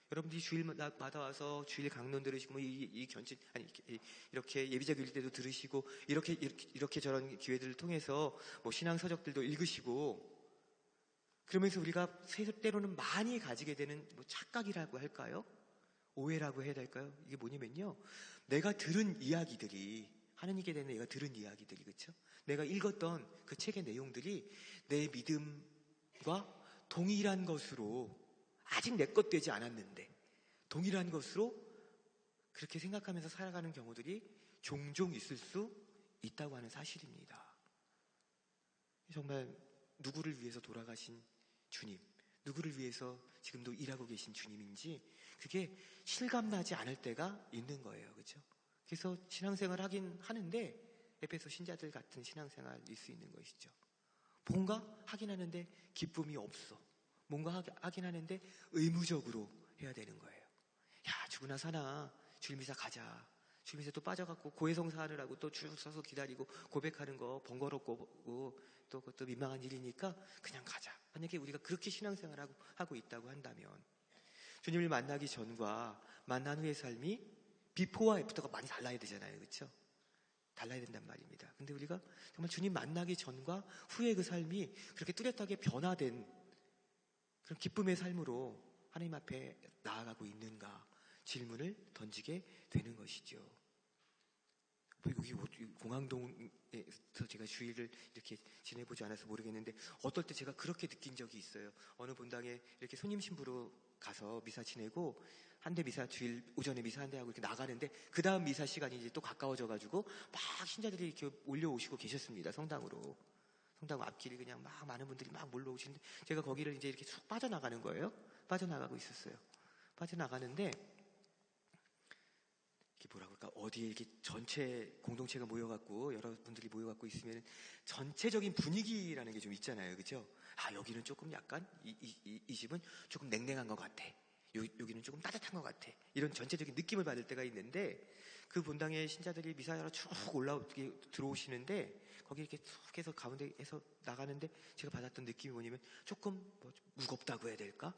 여러분들이 주일마다 와서 주일 강론 들으시고 이렇게 예비자 교일 때도 들으시고 이렇게 저런 기회들을 통해서 뭐 신앙 서적들도 읽으시고, 그러면서 우리가 때로는 많이 가지게 되는 뭐 착각이라고 할까요? 오해라고 해야 될까요? 이게 뭐냐면요, 내가 들은 이야기들이, 하느님께 대한 내가 들은 이야기들이, 그렇죠? 내가 읽었던 그 책의 내용들이 내 믿음과 동일한 것으로, 아직 내 것 되지 않았는데 동일한 것으로 그렇게 생각하면서 살아가는 경우들이 종종 있을 수 있다고 하는 사실입니다. 정말 누구를 위해서 돌아가신 주님, 누구를 위해서 지금도 일하고 계신 주님인지 그게 실감나지 않을 때가 있는 거예요, 그렇죠? 그래서 신앙생활 하긴 하는데 에베소 신자들 같은 신앙생활일 수 있는 것이죠. 뭔가 하긴 하는데 기쁨이 없어. 뭔가 하긴 하는데 의무적으로 해야 되는 거예요. 야, 죽으나 사나 주일미사 가자. 주일미사 또 빠져갖고 고해성사 하느라고 또 줄 서서 기다리고 고백하는 거 번거롭고 또 그것도 민망한 일이니까 그냥 가자. 만약에 우리가 그렇게 신앙생활을 하고 있다고 한다면, 주님을 만나기 전과 만난 후의 삶이 비포와 애프터가 많이 달라야 되잖아요, 그렇죠? 달라야 된단 말입니다. 근데 우리가 정말 주님 만나기 전과 후의 그 삶이 그렇게 뚜렷하게 변화된 그런 기쁨의 삶으로 하나님 앞에 나아가고 있는가 질문을 던지게 되는 것이죠. 여기 공항동에서 제가 주일을 이렇게 지내보지 않아서 모르겠는데 어떨 때 제가 그렇게 느낀 적이 있어요. 어느 본당에 이렇게 손님 신부로 가서 미사 지내고, 한 대 미사, 주일 오전에 미사 한 대 하고 이렇게 나가는데 그 다음 미사 시간이 이제 또 가까워져가지고 막 신자들이 이렇게 올려오시고 계셨습니다. 성당 앞길이 그냥 막 많은 분들이 막 몰려오시는데 제가 거기를 이제 이렇게 쑥 빠져나가는 거예요. 빠져나가고 있었어요. 빠져나가는데 이게 뭐라 그럴까, 어디에 이렇게 전체 공동체가 모여갖고 여러분들이 모여갖고 있으면 전체적인 분위기라는 게 좀 있잖아요, 그죠? 아, 여기는 조금 약간 이 집은 조금 냉랭한 것 같아. 여기는 조금 따뜻한 것 같아. 이런 전체적인 느낌을 받을 때가 있는데, 그 본당의 신자들이 미사하러 쭉 들어오시는데 거기 이렇게 쭉 해서 가운데에서 나가는데 제가 받았던 느낌이 뭐냐면 조금 뭐 무겁다고 해야 될까?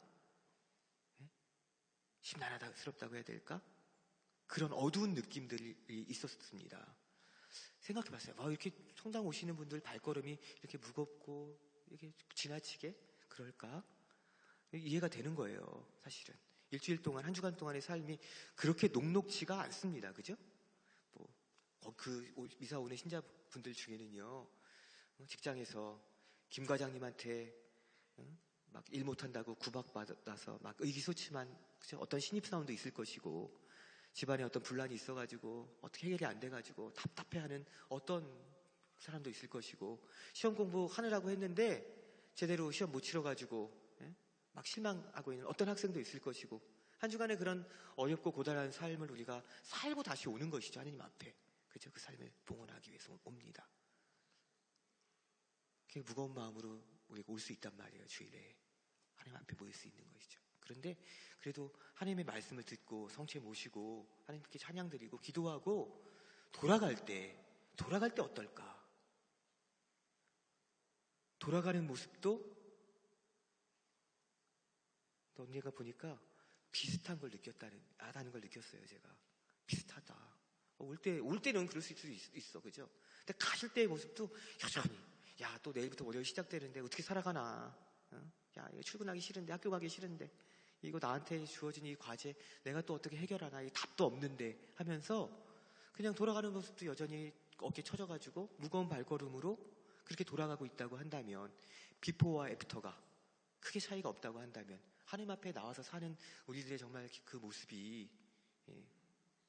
심란하다스럽다고 해야 될까? 그런 어두운 느낌들이 있었습니다. 생각해봤어요. 이렇게 성당 오시는 분들 발걸음이 이렇게 무겁고 이렇게 지나치게 그럴까? 이해가 되는 거예요, 사실은. 일주일 동안, 한 주간 동안의 삶이 그렇게 녹록지가 않습니다, 그죠? 그 미사 오는 신자분들 중에는요, 직장에서 김 과장님한테 막 일 못한다고 구박받아서 막 의기소침한, 그죠? 어떤 신입사원도 있을 것이고, 집안에 어떤 분란이 있어가지고 어떻게 해결이 안 돼가지고 답답해하는 어떤 사람도 있을 것이고, 시험 공부하느라고 했는데 제대로 시험 못 치러가지고 막 실망하고 있는 어떤 학생도 있을 것이고, 한 주간의 그런 어렵고 고단한 삶을 우리가 살고 다시 오는 것이죠, 하나님 앞에. 그죠? 그 삶을 봉헌하기 위해서 옵니다. 그 무거운 마음으로 우리가 올 수 있단 말이에요, 주일에. 하나님 앞에 모일 수 있는 것이죠. 그런데 그래도 하나님의 말씀을 듣고 성체 모시고 하나님께 찬양 드리고 기도하고 돌아갈 때 어떨까? 돌아가는 모습도 또 언니가 보니까 비슷한 걸 아다는 걸 느꼈어요, 제가. 비슷하다. 올 때는 그럴 수 있어, 그죠? 근데 가실 때의 모습도 여전히, 야, 또 내일부터 월요일 시작되는데 어떻게 살아가나? 야, 이거 출근하기 싫은데, 학교 가기 싫은데, 이거 나한테 주어진 이 과제 내가 또 어떻게 해결하나? 이 답도 없는데 하면서 그냥 돌아가는 모습도 여전히 어깨 쳐져가지고 무거운 발걸음으로 그렇게 돌아가고 있다고 한다면, 비포와 애프터가 크게 차이가 없다고 한다면, 하나님 앞에 나와서 사는 우리들의 정말 그 모습이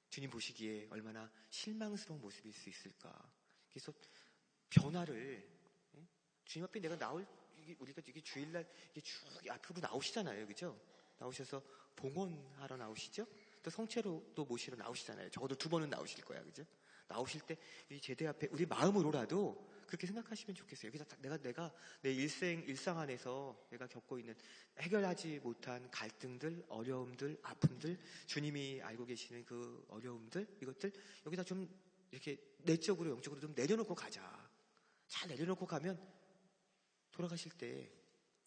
주님 보시기에 얼마나 실망스러운 모습일 수 있을까. 그래서 변화를, 주님 앞에 내가 우리가 이게 주일날 이게 쭉 앞으로 나오시잖아요, 그죠? 나오셔서 봉헌하러 나오시죠? 또 성체로도 모시러 나오시잖아요. 적어도 2번은 나오실 거야, 그죠? 나오실 때 이 제대 앞에 우리 마음으로라도 그렇게 생각하시면 좋겠어요. 그래서 내가 내 일상 안에서 내가 겪고 있는 해결하지 못한 갈등들, 어려움들, 아픔들, 주님이 알고 계시는 그 어려움들, 이것들 여기다 좀 이렇게 내적으로, 영적으로 좀 내려놓고 가자. 잘 내려놓고 가면 돌아가실 때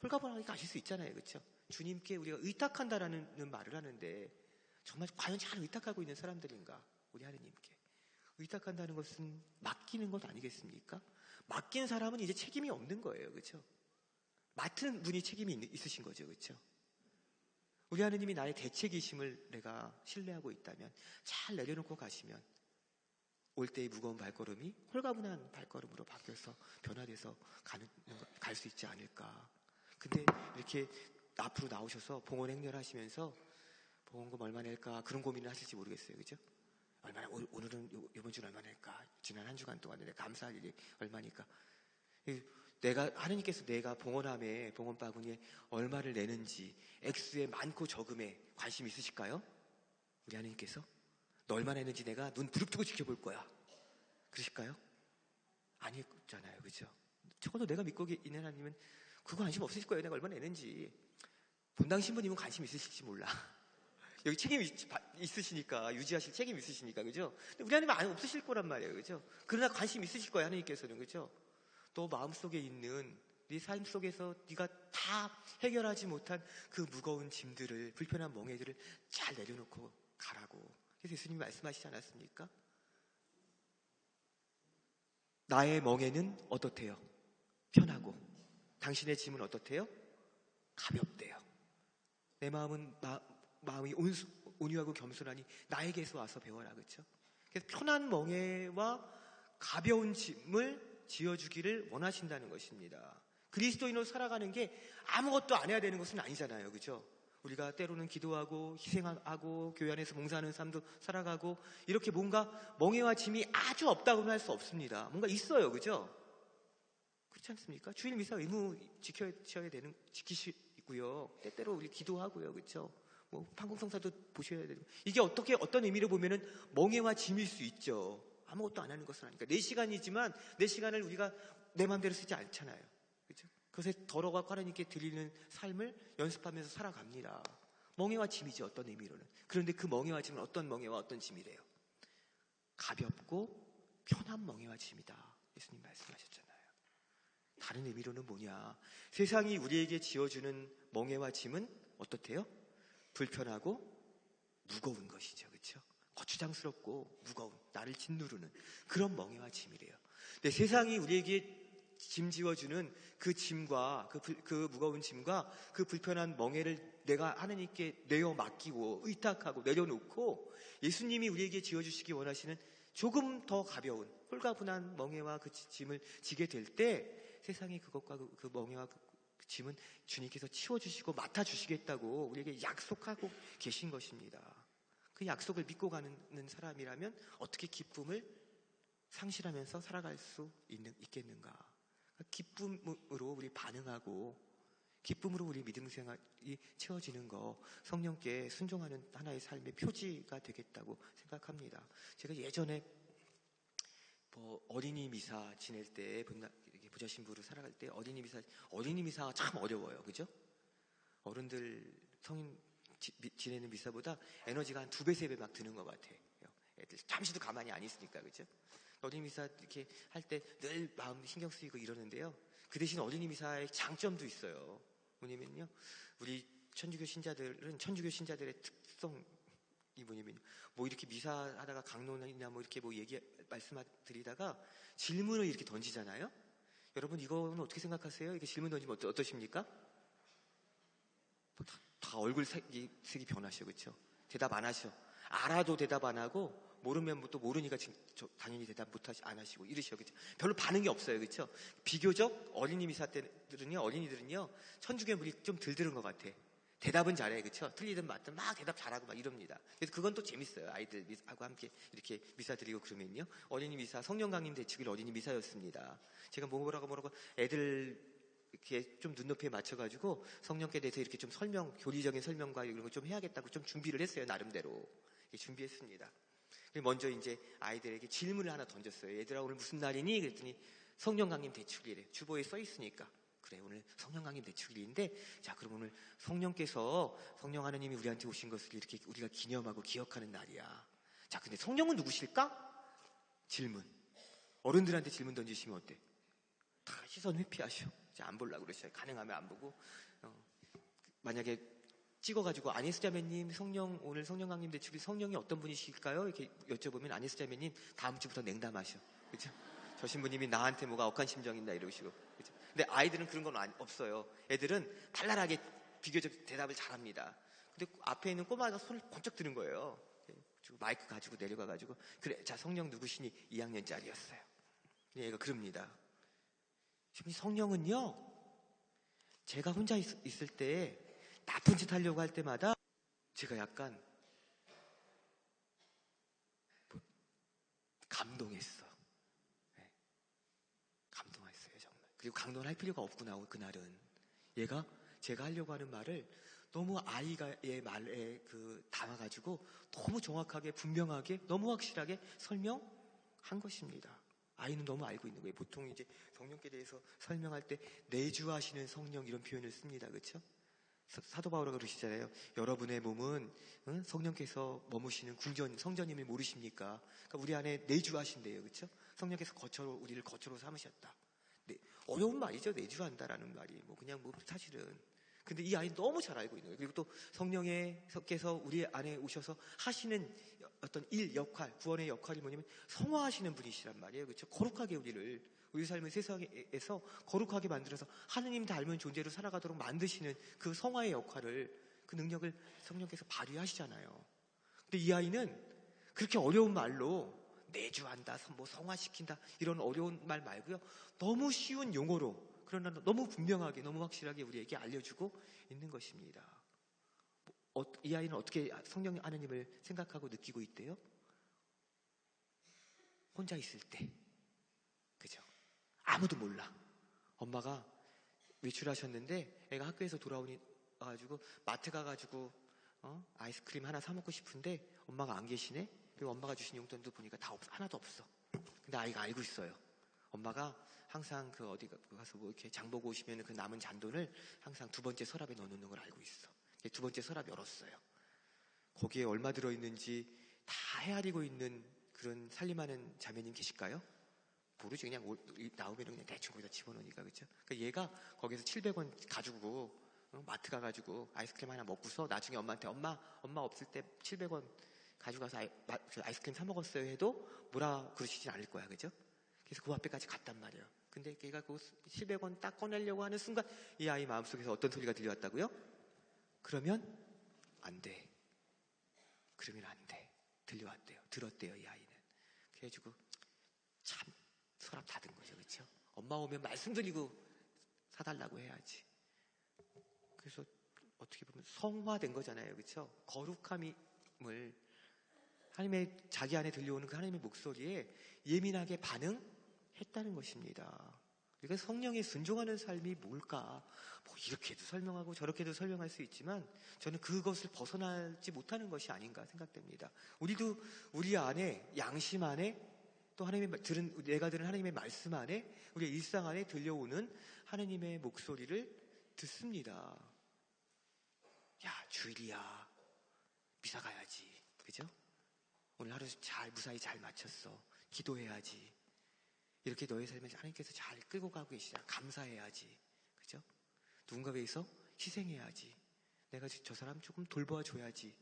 홀가분하게 가실 수 있잖아요, 그렇죠? 주님께 우리가 의탁한다라는 말을 하는데 정말 과연 잘 의탁하고 있는 사람들인가? 우리 하느님께 의탁한다는 것은 맡기는 것 아니겠습니까? 맡긴 사람은 이제 책임이 없는 거예요, 그렇죠? 맡은 분이 책임이 있으신 거죠, 그렇죠? 우리 하느님이 나의 대책이심을 내가 신뢰하고 있다면 잘 내려놓고 가시면 올 때의 무거운 발걸음이 홀가분한 발걸음으로 바뀌어서 변화돼서 갈 수 있지 않을까. 근데 이렇게 앞으로 나오셔서 봉헌 행렬하시면서 봉헌금 얼마 낼까 그런 고민을 하실지 모르겠어요, 그죠? 오늘은 이번 주는 얼마 낼까? 지난 한 주간 동안 내가 감사할 일이 얼마니까? 하느님께서 내가 봉헌함에, 봉헌 바구니에 얼마를 내는지, 액수에 많고 적음에 관심 있으실까요? 우리 하느님께서? 너 얼마 내는지 내가 눈 부릅뜨고 지켜볼 거야. 그러실까요? 아니잖아요, 그죠? 적어도 내가 믿고 있는 하나님은 그거 관심 없으실 거예요. 내가 얼마 내는지. 본당 신부님은 관심 있으실지 몰라. 여기 책임이 있으시니까, 유지하실 책임이 있으시니까, 그죠? 근데 우리 하나님은 없으실 거란 말이에요, 그죠? 그러나 관심 있으실 거예요, 하나님께서는, 그죠? 너 마음속에 있는 네 삶 속에서 네가 다 해결하지 못한 그 무거운 짐들을, 불편한 멍에들을 잘 내려놓고 가라고. 그래서 예수님이 말씀하시지 않았습니까? 나의 멍에는 어떻대요? 편하고 당신의 짐은 어떻대요? 가볍대요. 내 마음이 온유하고 겸손하니 나에게서 와서 배워라, 그렇죠? 그래서 편한 멍에와 가벼운 짐을 지어주기를 원하신다는 것입니다. 그리스도인으로 살아가는 게 아무것도 안 해야 되는 것은 아니잖아요, 그렇죠? 우리가 때로는 기도하고 희생하고 교회 안에서 봉사하는 삶도 살아가고 이렇게 뭔가 멍에와 짐이 아주 없다고는 할 수 없습니다. 뭔가 있어요, 그죠? 그렇지 않습니까? 주일 미사 의무 지키시고요. 때때로 우리 기도하고요, 그렇죠? 뭐 판공성사도 보셔야 되고 이게 어떤 의미로 보면은 멍에와 짐일 수 있죠. 아무것도 안 하는 것은 아니니까 내 시간이지만 내 시간을 우리가 내 마음대로 쓰지 않잖아요, 그렇죠? 그것에 덜어가고 하나님께 드리는 삶을 연습하면서 살아갑니다. 멍에와 짐이지, 어떤 의미로는. 그런데 그 멍에와 짐은 어떤 멍에와 어떤 짐이래요? 가볍고 편한 멍에와 짐이다. 예수님 말씀하셨잖아요. 다른 의미로는 뭐냐? 세상이 우리에게 지어주는 멍에와 짐은 어떻대요? 불편하고 무거운 것이죠, 그렇죠? 거추장스럽고 무거운, 나를 짓누르는 그런 멍에와 짐이래요. 근데 세상이 우리에게 짐 지워주는 그 짐과 그 무거운 짐과 그 불편한 멍에를 내가 하나님께 내어 맡기고 의탁하고 내려놓고 예수님이 우리에게 지어주시기 원하시는 조금 더 가벼운 홀가분한 멍에와 그 짐을 지게 될 때 세상이 그것과 그 멍에와 그 짐은 주님께서 치워주시고 맡아주시겠다고 우리에게 약속하고 계신 것입니다. 그 약속을 믿고 가는 사람이라면 어떻게 기쁨을 상실하면서 살아갈 수 있겠는가? 기쁨으로 우리 반응하고 기쁨으로 우리 믿음 생활이 채워지는 거, 성령께 순종하는 하나의 삶의 표지가 되겠다고 생각합니다. 제가 예전에 어린이 미사 지낼 때, 부자 신부로 살아갈 때 어린이 미사가 참 어려워요, 그죠? 어른들 성인 지내는 미사보다 에너지가 한 2배, 3배 막 드는 것 같아요. 애들 잠시도 가만히 안 있으니까, 그죠? 어린이 미사 이렇게 할 때 늘 마음 신경 쓰이고 이러는데요. 그 대신 어린이 미사의 장점도 있어요. 뭐냐면요, 우리 천주교 신자들은 천주교 신자들의 특성이 뭐냐면 뭐 이렇게 미사하다가 강론이나 뭐 이렇게 뭐 말씀드리다가 질문을 이렇게 던지잖아요. 여러분 이거는 어떻게 생각하세요? 이렇게 질문 던지면 어떠십니까? 다 얼굴 색이 변하셔, 그렇죠? 대답 안 하셔. 알아도 대답 안 하고 모르면 또 모르니까 당연히 대답 안 하시고 이러셔, 그렇죠? 별로 반응이 없어요, 그렇죠? 비교적 어린이 미사 때들은요, 어린이들은요, 천주교 물이 좀 덜 들은 것 같아. 대답은 잘해, 그렇죠? 틀리든 맞든 막 대답 잘하고 막 이럽니다. 그래서 그건 또 재밌어요. 아이들 하고 함께 이렇게 미사 드리고 그러면요. 어린이 미사, 성령 강림 대축일 어린이 미사였습니다. 제가 뭐라고 애들 이렇게 좀 눈높이에 맞춰가지고 성령께 대해서 이렇게 좀 교리적인 설명과 이런 거 좀 해야겠다고 좀 준비를 했어요. 나름대로. 준비했습니다. 먼저 이제 아이들에게 질문을 하나 던졌어요. 얘들아, 오늘 무슨 날이니? 그랬더니 성령 강림 대축일이래. 주보에 써 있으니까. 그래, 오늘 성령 강림 대축일인데, 자, 그럼 오늘 성령께서, 성령 하나님이 우리한테 오신 것을 이렇게 우리가 기념하고 기억하는 날이야. 자, 근데 성령은 누구실까? 질문. 어른들한테 질문 던지시면 어때? 다 시선 회피하셔. 안 보려고 그러셔요. 가능하면 안 보고. 만약에 찍어가지고 아니스자매님 오늘 성령 강림 대축일 성령이 어떤 분이실까요? 이렇게 여쭤보면 아니스자매님 다음 주부터 냉담하셔. 그렇죠? 저 신부님이 나한테 뭐가 억한 심정이나 이러시고. 그렇죠? 근데 아이들은 그런 건 없어요. 애들은 발랄하게 비교적 대답을 잘합니다. 근데 앞에 있는 꼬마가 손을 번쩍 드는 거예요. 마이크 가지고 내려가가지고 그래, 자, 성령 누구시니? 2학년짜리였어요. 얘가 그럽니다. 지금 성령은요, 제가 혼자 있을 때 나쁜 짓 하려고 할 때마다 제가 약간 감동했어. 네. 감동했어요, 정말. 그리고 감동을 할 필요가 없구나, 그날은. 얘가 제가 하려고 하는 말을 너무 아이의 말에 담아가지고 너무 정확하게, 분명하게, 너무 확실하게 설명한 것입니다. 아이는 너무 알고 있는 거예요. 보통 이제 성령께 대해서 설명할 때 내주하시는 성령 이런 표현을 씁니다. 그렇죠? 사도 바울가 그러시잖아요. 여러분의 몸은 성령께서 머무시는 성전임을 모르십니까? 그러니까 우리 안에 내주하신대요. 그렇죠? 성령께서 우리를 거처로 삼으셨다. 네, 어려운 말이죠. 내주한다라는 말이. 그냥 사실은. 근데 이 아이는 너무 잘 알고 있는 거예요. 그리고 또 성령께서 우리 안에 오셔서 하시는 어떤 역할, 구원의 역할이 뭐냐면 성화하시는 분이시란 말이에요. 그렇죠? 거룩하게 우리 삶을 세상에서 거룩하게 만들어서 하느님 닮은 존재로 살아가도록 만드시는 그 성화의 역할을, 그 능력을 성령께서 발휘하시잖아요. 근데 이 아이는 그렇게 어려운 말로 내주한다, 성화시킨다 이런 어려운 말 말고요. 너무 쉬운 용어로, 그러나 너무 분명하게, 너무 확실하게 우리에게 알려주고 있는 것입니다. 이 아이는 어떻게 성령 하나님을 생각하고 느끼고 있대요? 혼자 있을 때. 그죠? 아무도 몰라. 엄마가 외출하셨는데 애가 학교에서 돌아와가지고 마트 가가지고 아이스크림 하나 사 먹고 싶은데 엄마가 안 계시네? 그리고 엄마가 주신 용돈도 보니까 하나도 없어. 근데 아이가 알고 있어요. 엄마가 항상 어디 가서 이렇게 장 보고 오시면 그 남은 잔돈을 항상 두 번째 서랍에 넣어놓는 걸 알고 있어. 두 번째 서랍 열었어요. 거기에 얼마 들어있는지 다 헤아리고 있는 그런 살림하는 자매님 계실까요? 모르지. 그냥 나오면 그냥 대충 거기다 집어넣으니까. 그렇죠? 그러니까 얘가 거기서 700원 가지고 마트 가가지고 아이스크림 하나 먹고서 나중에 엄마한테 엄마 없을 때 700원 가져가서 아이스크림 사 먹었어요 해도 뭐라 그러시진 않을 거야. 그죠? 그래서 그 앞에까지 갔단 말이에요. 근데 걔가 그 700원 딱 꺼내려고 하는 순간 이 아이 마음속에서 어떤 소리가 들려왔다고요? 그러면 안 돼. 그러면 안 돼. 들려왔대요. 들었대요, 이 아이는. 그래가지고 참 서랍 닫은 거죠. 그렇죠? 엄마 오면 말씀드리고 사달라고 해야지. 그래서 어떻게 보면 성화된 거잖아요. 그렇죠? 거룩함을 하나님의 자기 안에 들려오는 그 하나님의 목소리에 예민하게 반응했다는 것입니다. 그러니까 성령에 순종하는 삶이 뭘까? 이렇게도 설명하고 저렇게도 설명할 수 있지만 저는 그것을 벗어나지 못하는 것이 아닌가 생각됩니다. 우리도 우리 안에, 양심 안에, 또 내가 들은 하나님의 말씀 안에, 우리의 일상 안에 들려오는 하나님의 목소리를 듣습니다. 야, 주일이야. 미사 가야지. 그죠? 오늘 하루 무사히 잘 마쳤어. 기도해야지. 이렇게 너의 삶을 하나님께서 잘 끌고 가고 계시잖아. 감사해야지. 그죠? 누군가 위해서 희생해야지. 내가 저 사람 조금 돌봐줘야지.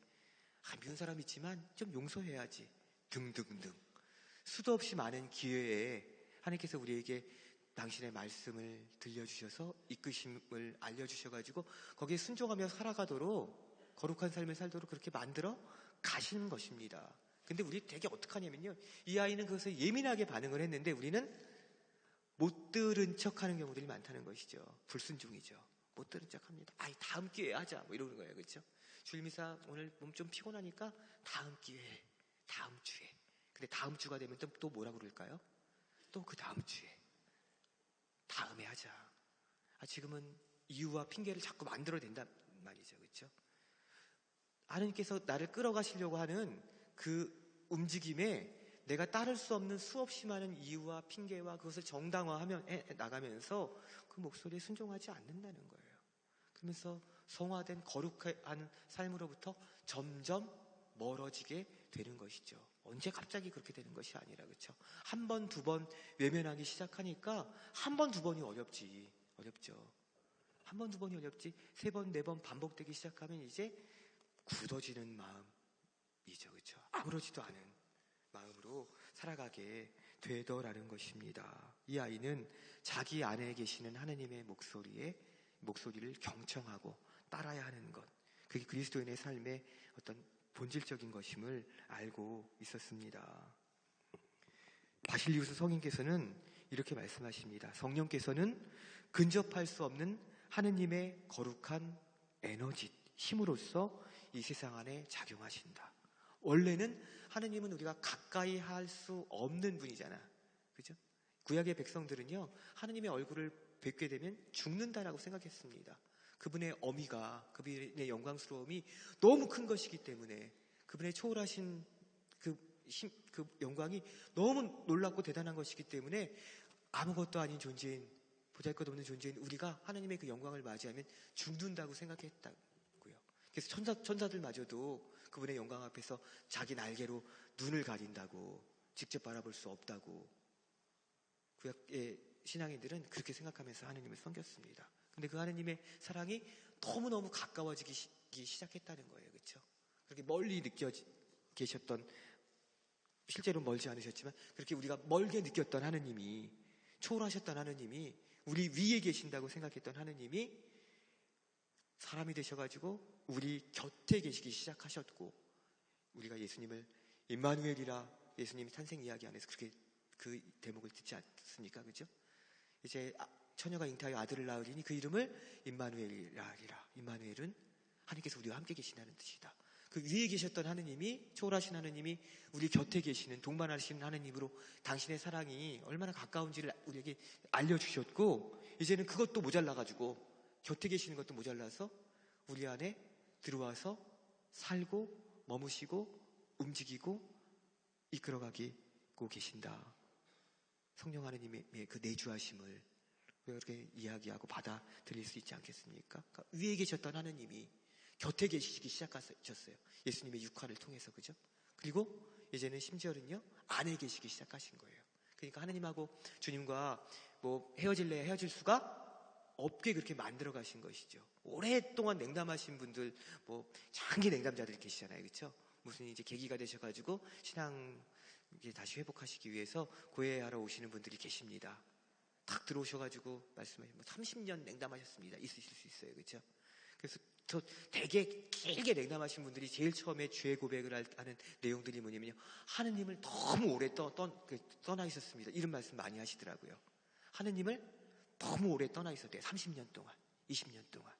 미운 사람 있지만 좀 용서해야지. 등등등. 수도 없이 많은 기회에 하나님께서 우리에게 당신의 말씀을 들려주셔서 이끄심을 알려주셔가지고 거기에 순종하며 살아가도록 거룩한 삶을 살도록 그렇게 만들어 가시는 것입니다. 근데 우리 되게 어떡하냐면요, 이 아이는 그것에 예민하게 반응을 했는데 우리는 못 들은 척하는 경우들이 많다는 것이죠. 불순종이죠. 못 들은 척합니다. 다음 기회에 하자 뭐 이러는 거예요. 그렇죠? 주일미사 오늘 몸 좀 피곤하니까 다음 기회에, 다음 주에. 근데 다음 주가 되면 또 뭐라고 그럴까요? 또 그 다음 주에, 다음에 하자. 지금은 이유와 핑계를 자꾸 만들어야 된단 말이죠. 그렇죠? 하나님께서 나를 끌어가시려고 하는 그 움직임에 내가 따를 수 없는 수없이 많은 이유와 핑계와 그것을 정당화하며 나가면서 그 목소리에 순종하지 않는다는 거예요. 그러면서 성화된 거룩한 삶으로부터 점점 멀어지게 되는 것이죠. 언제 갑자기 그렇게 되는 것이 아니라, 그렇죠? 한 번, 두 번 외면하기 시작하니까 한 번, 두 번이 어렵죠. 한 번, 두 번이 어렵지 세 번, 네 번 반복되기 시작하면 이제 굳어지는 마음이죠. 그렇죠? 아무렇지도 않은 마음으로 살아가게 되더라는 것입니다. 이 아이는 자기 안에 계시는 하나님의 목소리를 경청하고 따라야 하는 것, 그게 그리스도인의 삶의 어떤 본질적인 것임을 알고 있었습니다. 바실리우스 성인께서는 이렇게 말씀하십니다. 성령께서는 근접할 수 없는 하느님의 거룩한 에너지, 힘으로써 이 세상 안에 작용하신다. 원래는 하느님은 우리가 가까이 할 수 없는 분이잖아. 그죠? 구약의 백성들은요, 하느님의 얼굴을 뵙게 되면 죽는다라고 생각했습니다. 그분의 어미가, 그분의 영광스러움이 너무 큰 것이기 때문에, 그분의 초월하신 그 영광이 너무 놀랍고 대단한 것이기 때문에 아무것도 아닌 존재인, 보잘것없는 존재인 우리가 하나님의 그 영광을 맞이하면 죽는다고 생각했다고요. 그래서 천사들마저도 그분의 영광 앞에서 자기 날개로 눈을 가린다고, 직접 바라볼 수 없다고 구약의 신앙인들은 그렇게 생각하면서 하나님을 섬겼습니다. 근데 그 하나님의 사랑이 너무너무 가까워지기 시작했다는 거예요. 그렇죠? 그렇게 멀리 계셨던, 실제로 멀지 않으셨지만 그렇게 우리가 멀게 느꼈던 하나님이, 초월하셨던 하나님이, 우리 위에 계신다고 생각했던 하나님이 사람이 되셔가지고 우리 곁에 계시기 시작하셨고, 우리가 예수님을 임마누엘이라, 예수님이 탄생 이야기 안에서 그렇게 그 대목을 듣지 않습니까? 그죠? 이제 처녀가 잉태하여 아들을 낳으리니 그 이름을 임마누엘이라 하리라. 임마누엘은 하나님께서 우리와 함께 계신다는 뜻이다. 그 위에 계셨던 하느님이, 초월하신 하느님이 우리 곁에 계시는 동반하시는 하느님으로 당신의 사랑이 얼마나 가까운지를 우리에게 알려주셨고, 이제는 그것도 모자라가지고, 곁에 계시는 것도 모자라서 우리 안에 들어와서 살고 머무시고 움직이고 이끌어가고 계신다. 성령 하느님의 그 내주하심을 왜 그렇게 이야기하고 받아들일 수 있지 않겠습니까? 그러니까 위에 계셨던 하느님이 곁에 계시기 시작하셨어요. 예수님의 육화를 통해서, 그죠? 그리고 이제는 심지어는요, 안에 계시기 시작하신 거예요. 그러니까 하느님하고 주님과 뭐 헤어질래 헤어질 수가 없게 그렇게 만들어 가신 것이죠. 오랫동안 냉담하신 분들, 뭐 장기 냉담자들이 계시잖아요. 그렇죠? 무슨 이제 계기가 되셔가지고 신앙 이제 다시 회복하시기 위해서 고해하러 오시는 분들이 계십니다. 딱 들어오셔가지고 말씀하시면 30년 냉담하셨습니다. 있으실 수 있어요. 그렇죠? 그래서 저 되게 길게 냉담하신 분들이 제일 처음에 죄 고백을 하는 내용들이 뭐냐면요, 하느님을 너무 오래 떠나 있었습니다. 이런 말씀 많이 하시더라고요. 하느님을 너무 오래 떠나 있었대요. 30년 동안, 20년 동안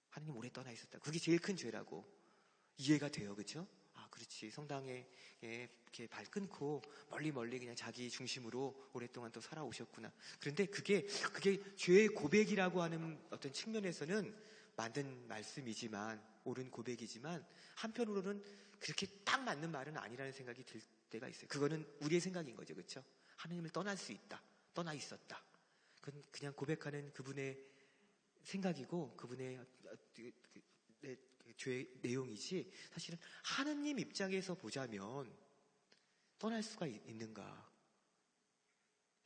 하느님 오래 떠나 있었다. 그게 제일 큰 죄라고 이해가 돼요. 그렇죠? 그렇지. 성당에 이렇게 발 끊고 멀리 그냥 자기 중심으로 오랫동안 또 살아오셨구나. 그런데 그게 죄의 고백이라고 하는 어떤 측면에서는 맞는 말씀이지만, 옳은 고백이지만, 한편으로는 그렇게 딱 맞는 말은 아니라는 생각이 들 때가 있어요. 그거는 우리의 생각인 거죠. 그렇죠? 하나님을 떠날 수 있다. 떠나 있었다. 그건 그냥 고백하는 그분의 생각이고 그분의 죄의 내용이지, 사실은 하느님 입장에서 보자면 떠날 수가 있는가?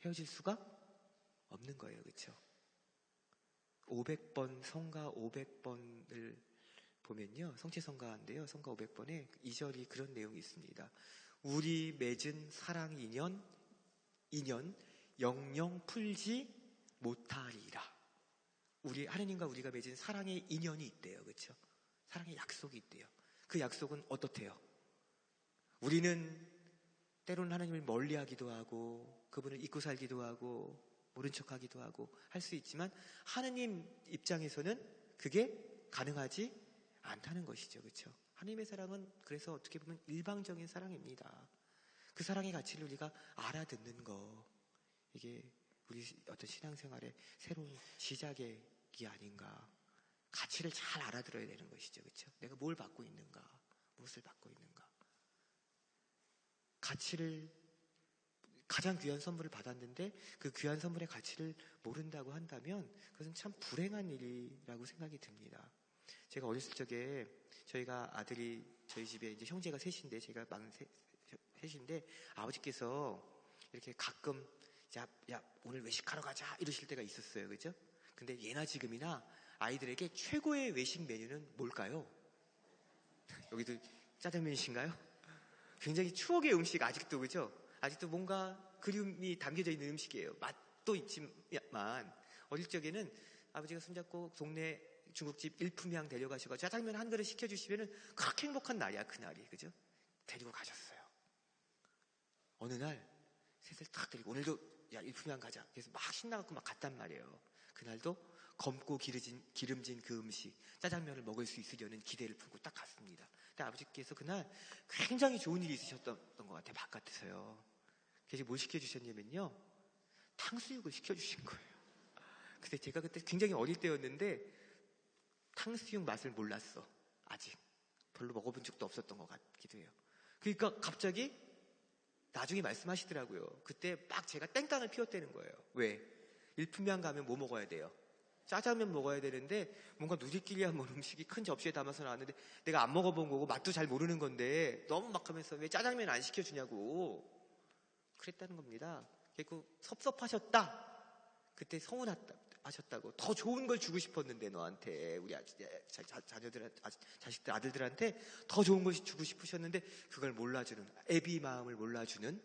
헤어질 수가 없는 거예요. 그렇죠? 500번 성가 500번을 보면요, 성취성가인데요, 성가 500번에 2절이 그런 내용이 있습니다. 우리 맺은 사랑 인연 영영 풀지 못하리라. 우리 하느님과 우리가 맺은 사랑의 인연이 있대요. 그렇죠? 사랑의 약속이 있대요. 그 약속은 어떻대요? 우리는 때로는 하나님을 멀리하기도 하고 그분을 잊고 살기도 하고 모른 척하기도 하고 할 수 있지만 하느님 입장에서는 그게 가능하지 않다는 것이죠. 그렇죠? 하나님의 사랑은 그래서 어떻게 보면 일방적인 사랑입니다. 그 사랑의 가치를 우리가 알아듣는 거, 이게 우리 어떤 신앙생활의 새로운 시작이 아닌가. 가치를 잘 알아들어야 되는 것이죠. 그렇죠? 내가 뭘 받고 있는가, 무엇을 받고 있는가. 가치를, 가장 귀한 선물을 받았는데 그 귀한 선물의 가치를 모른다고 한다면 그것은 참 불행한 일이라고 생각이 듭니다. 제가 어렸을 적에 저희가 아들이 저희 집에 이제 형제가 셋인데 제가 막내 셋인데 아버지께서 이렇게 가끔 야 오늘 외식하러 가자 이러실 때가 있었어요. 그죠? 근데 예나 지금이나 아이들에게 최고의 외식 메뉴는 뭘까요? 여기도 짜장면이신가요? 굉장히 추억의 음식 아직도, 그죠? 아직도 뭔가 그리움이 담겨져 있는 음식이에요. 맛도 있지만 어릴 적에는 아버지가 손잡고 동네 중국집 일품향 데려가셔서 짜장면 한 그릇 시켜주시면은 그렇게 행복한 날이야, 그날이. 그죠? 데리고 가셨어요. 어느 날 셋을 탁 데리고 오늘도 야 일품향 가자. 그래서 막 신나갖고 막 갔단 말이에요. 그날도 검고 기름진 그 음식 짜장면을 먹을 수 있으려는 기대를 품고 딱 갔습니다. 근데 아버지께서 그날 굉장히 좋은 일이 있으셨던 것 같아요. 바깥에서요. 그래서 뭘 시켜주셨냐면요, 탕수육을 시켜주신 거예요. 근데 제가 그때 굉장히 어릴 때였는데 탕수육 맛을 몰랐어. 아직 별로 먹어본 적도 없었던 것 같기도 해요. 그러니까 갑자기 나중에 말씀하시더라고요. 그때 막 제가 땡깡을 피웠다는 거예요. 왜? 일품양 가면 뭐 먹어야 돼요? 짜장면 먹어야 되는데 뭔가 누리끼리 한번 음식이 큰 접시에 담아서 나왔는데 내가 안 먹어본 거고 맛도 잘 모르는 건데 너무 막 하면서 왜 짜장면 안 시켜주냐고 그랬다는 겁니다. 그리고 섭섭하셨다. 그때 서운하셨다고. 더 좋은 걸 주고 싶었는데 너한테 우리 자식들 아들들한테 더 좋은 걸 주고 싶으셨는데 그걸 몰라주는, 애비 마음을 몰라주는.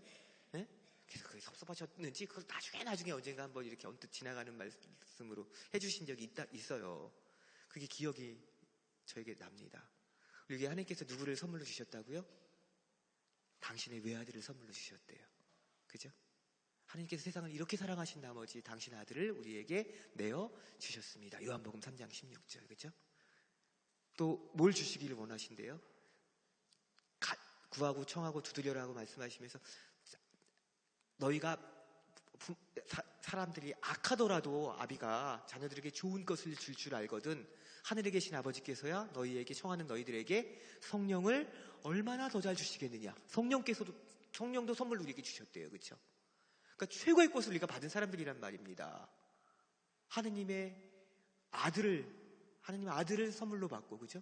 예? 그래서 그게 섭섭하셨는지 그걸 나중에 언젠가 한번 이렇게 언뜻 지나가는 말씀으로 해주신 적이 있어요. 그게 기억이 저에게 납니다. 여기 하나님께서 누구를 선물로 주셨다고요? 당신의 외아들을 선물로 주셨대요. 그죠? 하나님께서 세상을 이렇게 사랑하신 나머지 당신 아들을 우리에게 내어 주셨습니다. 요한복음 3장 16절. 그죠? 또 뭘 주시기를 원하신대요? 구하고 청하고 두드려라고 말씀하시면서 너희가 사람들이 악하더라도 아비가 자녀들에게 좋은 것을 줄 줄 알거든 하늘에 계신 아버지께서야 너희에게 청하는 너희들에게 성령을 얼마나 더 잘 주시겠느냐. 성령도 선물로 우리에게 주셨대요. 그렇죠? 그러니까 최고의 꽃을 우리가 받은 사람들이란 말입니다. 하나님의 아들을 선물로 받고, 그죠?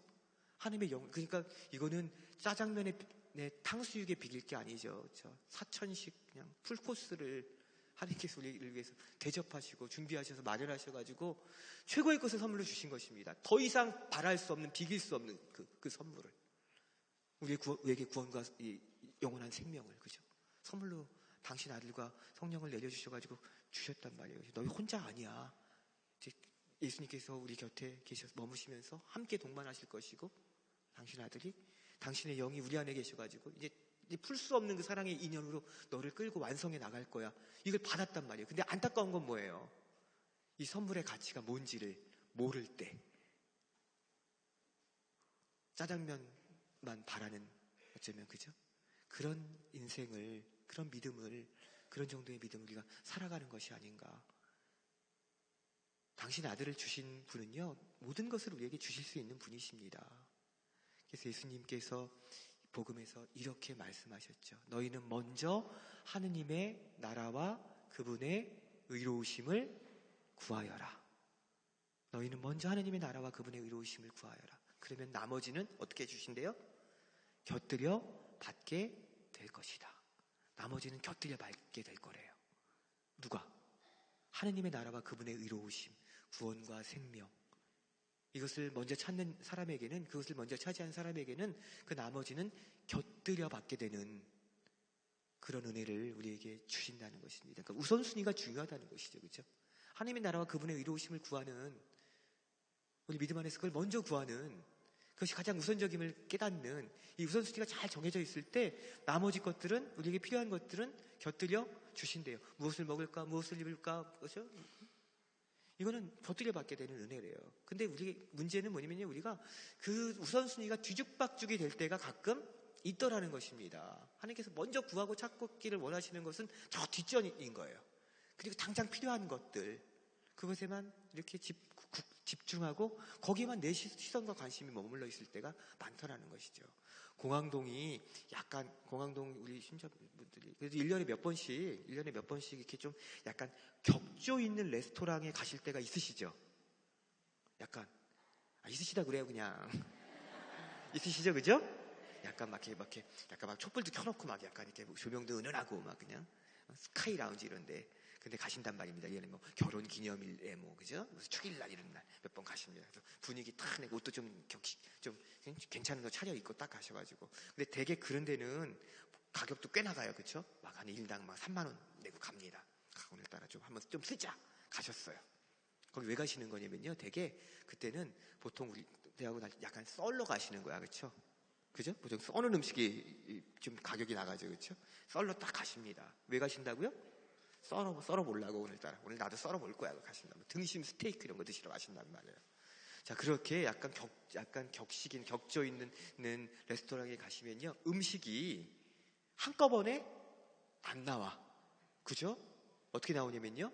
하나님의 그러니까 이거는 짜장면에 탕수육에 비길 게 아니죠. 그렇죠? 사천식 그냥 풀코스를 하나님께서 우리를 위해서 대접하시고 준비하셔서 마련하셔가지고 최고의 것을 선물로 주신 것입니다. 더 이상 바랄 수 없는, 비길 수 없는 그 선물을, 우리에게 구원과 영원한 생명을, 그죠? 선물로 당신 아들과 성령을 내려주셔가지고 주셨단 말이에요. 너희 혼자 아니야. 이제 예수님께서 우리 곁에 계셔서 머무시면서 함께 동반하실 것이고 당신 아들이, 당신의 영이 우리 안에 계셔가지고 이제 풀 수 없는 그 사랑의 인연으로 너를 끌고 완성해 나갈 거야. 이걸 받았단 말이에요. 근데 안타까운 건 뭐예요? 이 선물의 가치가 뭔지를 모를 때 짜장면만 바라는, 어쩌면, 그죠? 그런 인생을, 그런 믿음을, 그런 정도의 믿음을 우리가 살아가는 것이 아닌가. 당신 아들을 주신 분은요, 모든 것을 우리에게 주실 수 있는 분이십니다. 그래서 예수님께서 복음에서 이렇게 말씀하셨죠. 너희는 먼저 하느님의 나라와 그분의 의로우심을 구하여라. 너희는 먼저 하느님의 나라와 그분의 의로우심을 구하여라. 그러면 나머지는 어떻게 해주신대요? 곁들여 받게 될 것이다. 나머지는 곁들여 받게 될 거래요. 누가? 하느님의 나라와 그분의 의로우심. 구원과 생명. 이것을 먼저 찾는 사람에게는, 그것을 먼저 차지한 사람에게는 그 나머지는 곁들여 받게 되는 그런 은혜를 우리에게 주신다는 것입니다. 그러니까 우선순위가 중요하다는 것이죠. 그렇죠? 하나님의 나라와 그분의 의로우심을 구하는, 우리 믿음 안에서 그걸 먼저 구하는, 그것이 가장 우선적임을 깨닫는 이 우선순위가 잘 정해져 있을 때 나머지 것들은, 우리에게 필요한 것들은 곁들여 주신대요. 무엇을 먹을까? 무엇을 입을까? 그렇죠? 이거는 곁들여 받게 되는 은혜래요. 근데 우리 문제는 뭐냐면요, 우리가 그 우선순위가 뒤죽박죽이 될 때가 가끔 있더라는 것입니다. 하나님께서 먼저 구하고 찾기를 원하시는 것은 저 뒷전인 거예요. 그리고 당장 필요한 것들, 그것에만 이렇게 집중하고 거기에만 내 시선과 관심이 머물러 있을 때가 많더라는 것이죠. 공항동이 약간, 공항동 우리 신자분들이 그래도 1년에 몇 번씩 이렇게 좀 약간 격조 있는 레스토랑에 가실 때가 있으시죠? 약간, 있으시다 그래요, 그냥. 있으시죠, 그죠? 약간 막 이렇게, 약간 막 촛불도 켜놓고 막 약간 이렇게 조명도 은은하고 막 그냥 스카이 라운지 이런데. 근데 가신단 말입니다. 얘는 뭐 결혼 기념일에 뭐, 그죠? 무슨 축일날 이런 날 몇 번 가십니다. 그래서 분위기 탁 내고 옷도 좀 괜찮은 거 차려입고 딱 가셔가지고. 근데 되게 그런 데는 가격도 꽤 나가요. 그쵸? 막 한 일당 막 3만 원 내고 갑니다. 오늘따라 좀 한번 좀 쓰자. 가셨어요. 거기 왜 가시는 거냐면요. 되게 그때는 보통 우리 대하고 약간 썰러 가시는 거야. 그쵸? 그죠? 보통 써는 음식이 좀 가격이 나가죠. 그쵸? 썰러 딱 가십니다. 왜 가신다고요? 썰어보려고 오늘따라. 오늘 나도 썰어볼 거야. 가신다면. 등심 스테이크 이런 거 드시러 가신단 말이에요. 자, 그렇게 약간 격식인, 격조 있는 레스토랑에 가시면요. 음식이 한꺼번에 안 나와. 그죠? 어떻게 나오냐면요.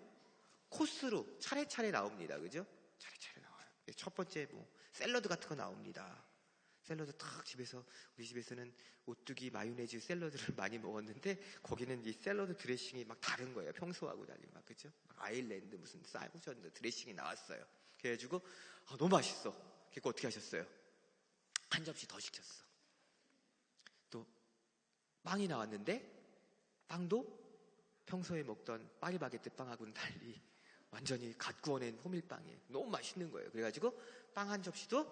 코스로 차례차례 나옵니다. 그죠? 차례차례 나와요. 첫 번째 뭐, 샐러드 같은 거 나옵니다. 샐러드 탁 우리 집에서는 오뚜기 마요네즈 샐러드를 많이 먹었는데 거기는 이 샐러드 드레싱이 막 다른 거예요. 평소하고 달리 막, 그죠? 아일랜드 무슨 쌀고전도 드레싱이 나왔어요. 그래가지고 너무 맛있어. 그러니까 어떻게 하셨어요? 한 접시 더 시켰어. 또 빵이 나왔는데 빵도 평소에 먹던 파리바게뜨 빵하고는 달리 완전히 갓 구워낸 호밀빵이에요. 너무 맛있는 거예요. 그래가지고 빵 한 접시도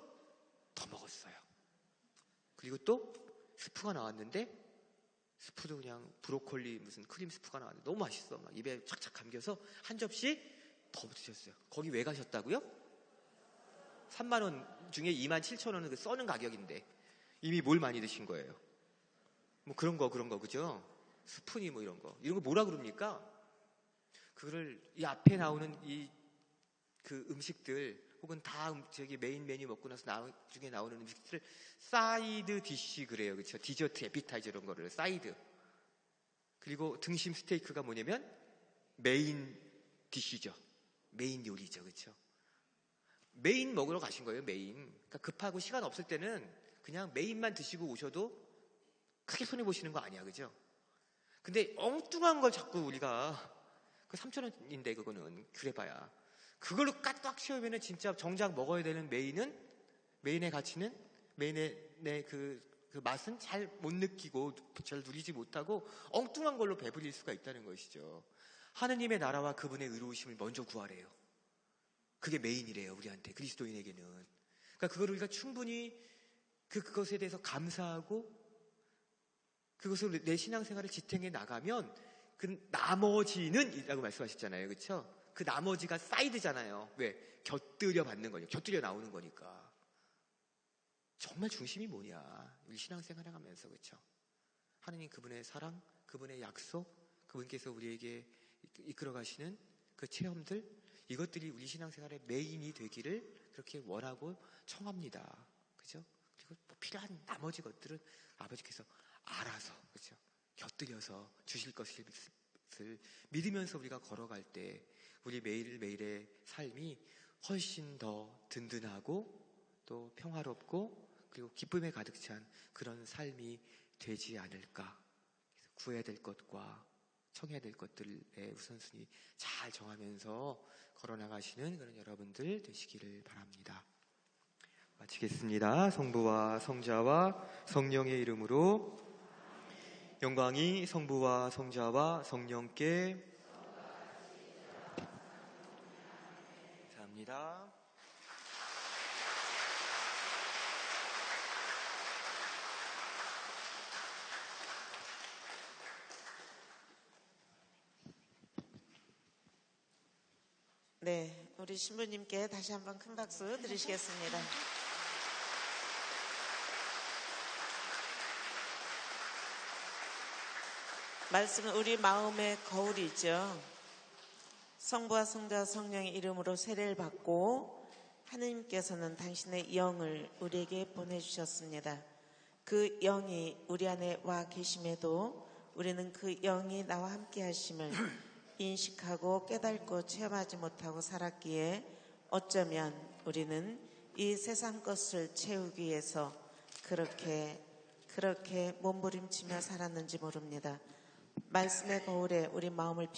더 먹었어요. 그리고 또 스프가 나왔는데 스프도 그냥 브로콜리 무슨 크림 스프가 나왔는데 너무 맛있어. 막 입에 착착 감겨서 한 접시 더 드셨어요. 거기 왜 가셨다고요? 3만 원 중에 2만 7천 원은 그 써는 가격인데 이미 뭘 많이 드신 거예요? 뭐 그런 거 그죠? 스푼이 뭐 이런 거 뭐라 그럽니까? 그거를 이 앞에 나오는 그 음식들 혹은 다 저기 메인 메뉴 먹고 나서 나중에 나오는 음식들을 사이드 디쉬 그래요. 그렇죠? 디저트, 에피타이저 이런 거를 사이드. 그리고 등심 스테이크가 뭐냐면 메인 디쉬죠. 메인 요리죠. 그렇죠? 메인 먹으러 가신 거예요. 메인. 그러니까 급하고 시간 없을 때는 그냥 메인만 드시고 오셔도 크게 손해 보시는 거 아니야. 그죠? 근데 엉뚱한 걸 자꾸 우리가 그 3,000원인데 그거는 그래봐야 그걸로 까딱 채우면은 진짜 정작 먹어야 되는 메인의 가치는 메인의 그 맛은 잘 못 느끼고 잘 누리지 못하고 엉뚱한 걸로 배부릴 수가 있다는 것이죠. 하느님의 나라와 그분의 의로우심을 먼저 구하래요. 그게 메인이래요. 우리한테 그리스도인에게는. 그러니까 그걸 우리가 충분히 그것에 대해서 감사하고 그것으로 내 신앙생활을 지탱해 나가면 그 나머지는 이라고 말씀하셨잖아요. 그렇죠? 그 나머지가 사이드잖아요. 왜? 곁들여 받는 거니까. 곁들여 나오는 거니까. 정말 중심이 뭐냐? 우리 신앙생활 하면서, 그렇죠? 하느님 그분의 사랑, 그분의 약속, 그분께서 우리에게 이끌어 가시는 그 체험들, 이것들이 우리 신앙생활의 메인이 되기를 그렇게 원하고 청합니다. 그죠? 그리고 뭐 필요한 나머지 것들은 아버지께서 알아서, 그죠? 곁들여서 주실 것을 믿으면서 우리가 걸어갈 때 우리 매일매일의 삶이 훨씬 더 든든하고 또 평화롭고 그리고 기쁨에 가득 찬 그런 삶이 되지 않을까. 구해야 될 것과 청해야 될 것들의 우선순위 잘 정하면서 걸어나가시는 그런 여러분들 되시기를 바랍니다. 마치겠습니다. 성부와 성자와 성령의 이름으로 영광이 성부와 성자와 성령께 감사합니다. 축하드립니다. 네, 우리 신부님께 다시 한번 큰 박수 드리시겠습니다. 말씀은 우리 마음의 거울이죠. 성부와 성자와 성령의 이름으로 세례를 받고 하느님께서는 당신의 영을 우리에게 보내주셨습니다. 그 영이 우리 안에 와 계심에도 우리는 그 영이 나와 함께 하심을 인식하고 깨닫고 체험하지 못하고 살았기에 어쩌면 우리는 이 세상 것을 채우기 위해서 그렇게 몸부림치며 살았는지 모릅니다. 말씀의 거울에 우리 마음을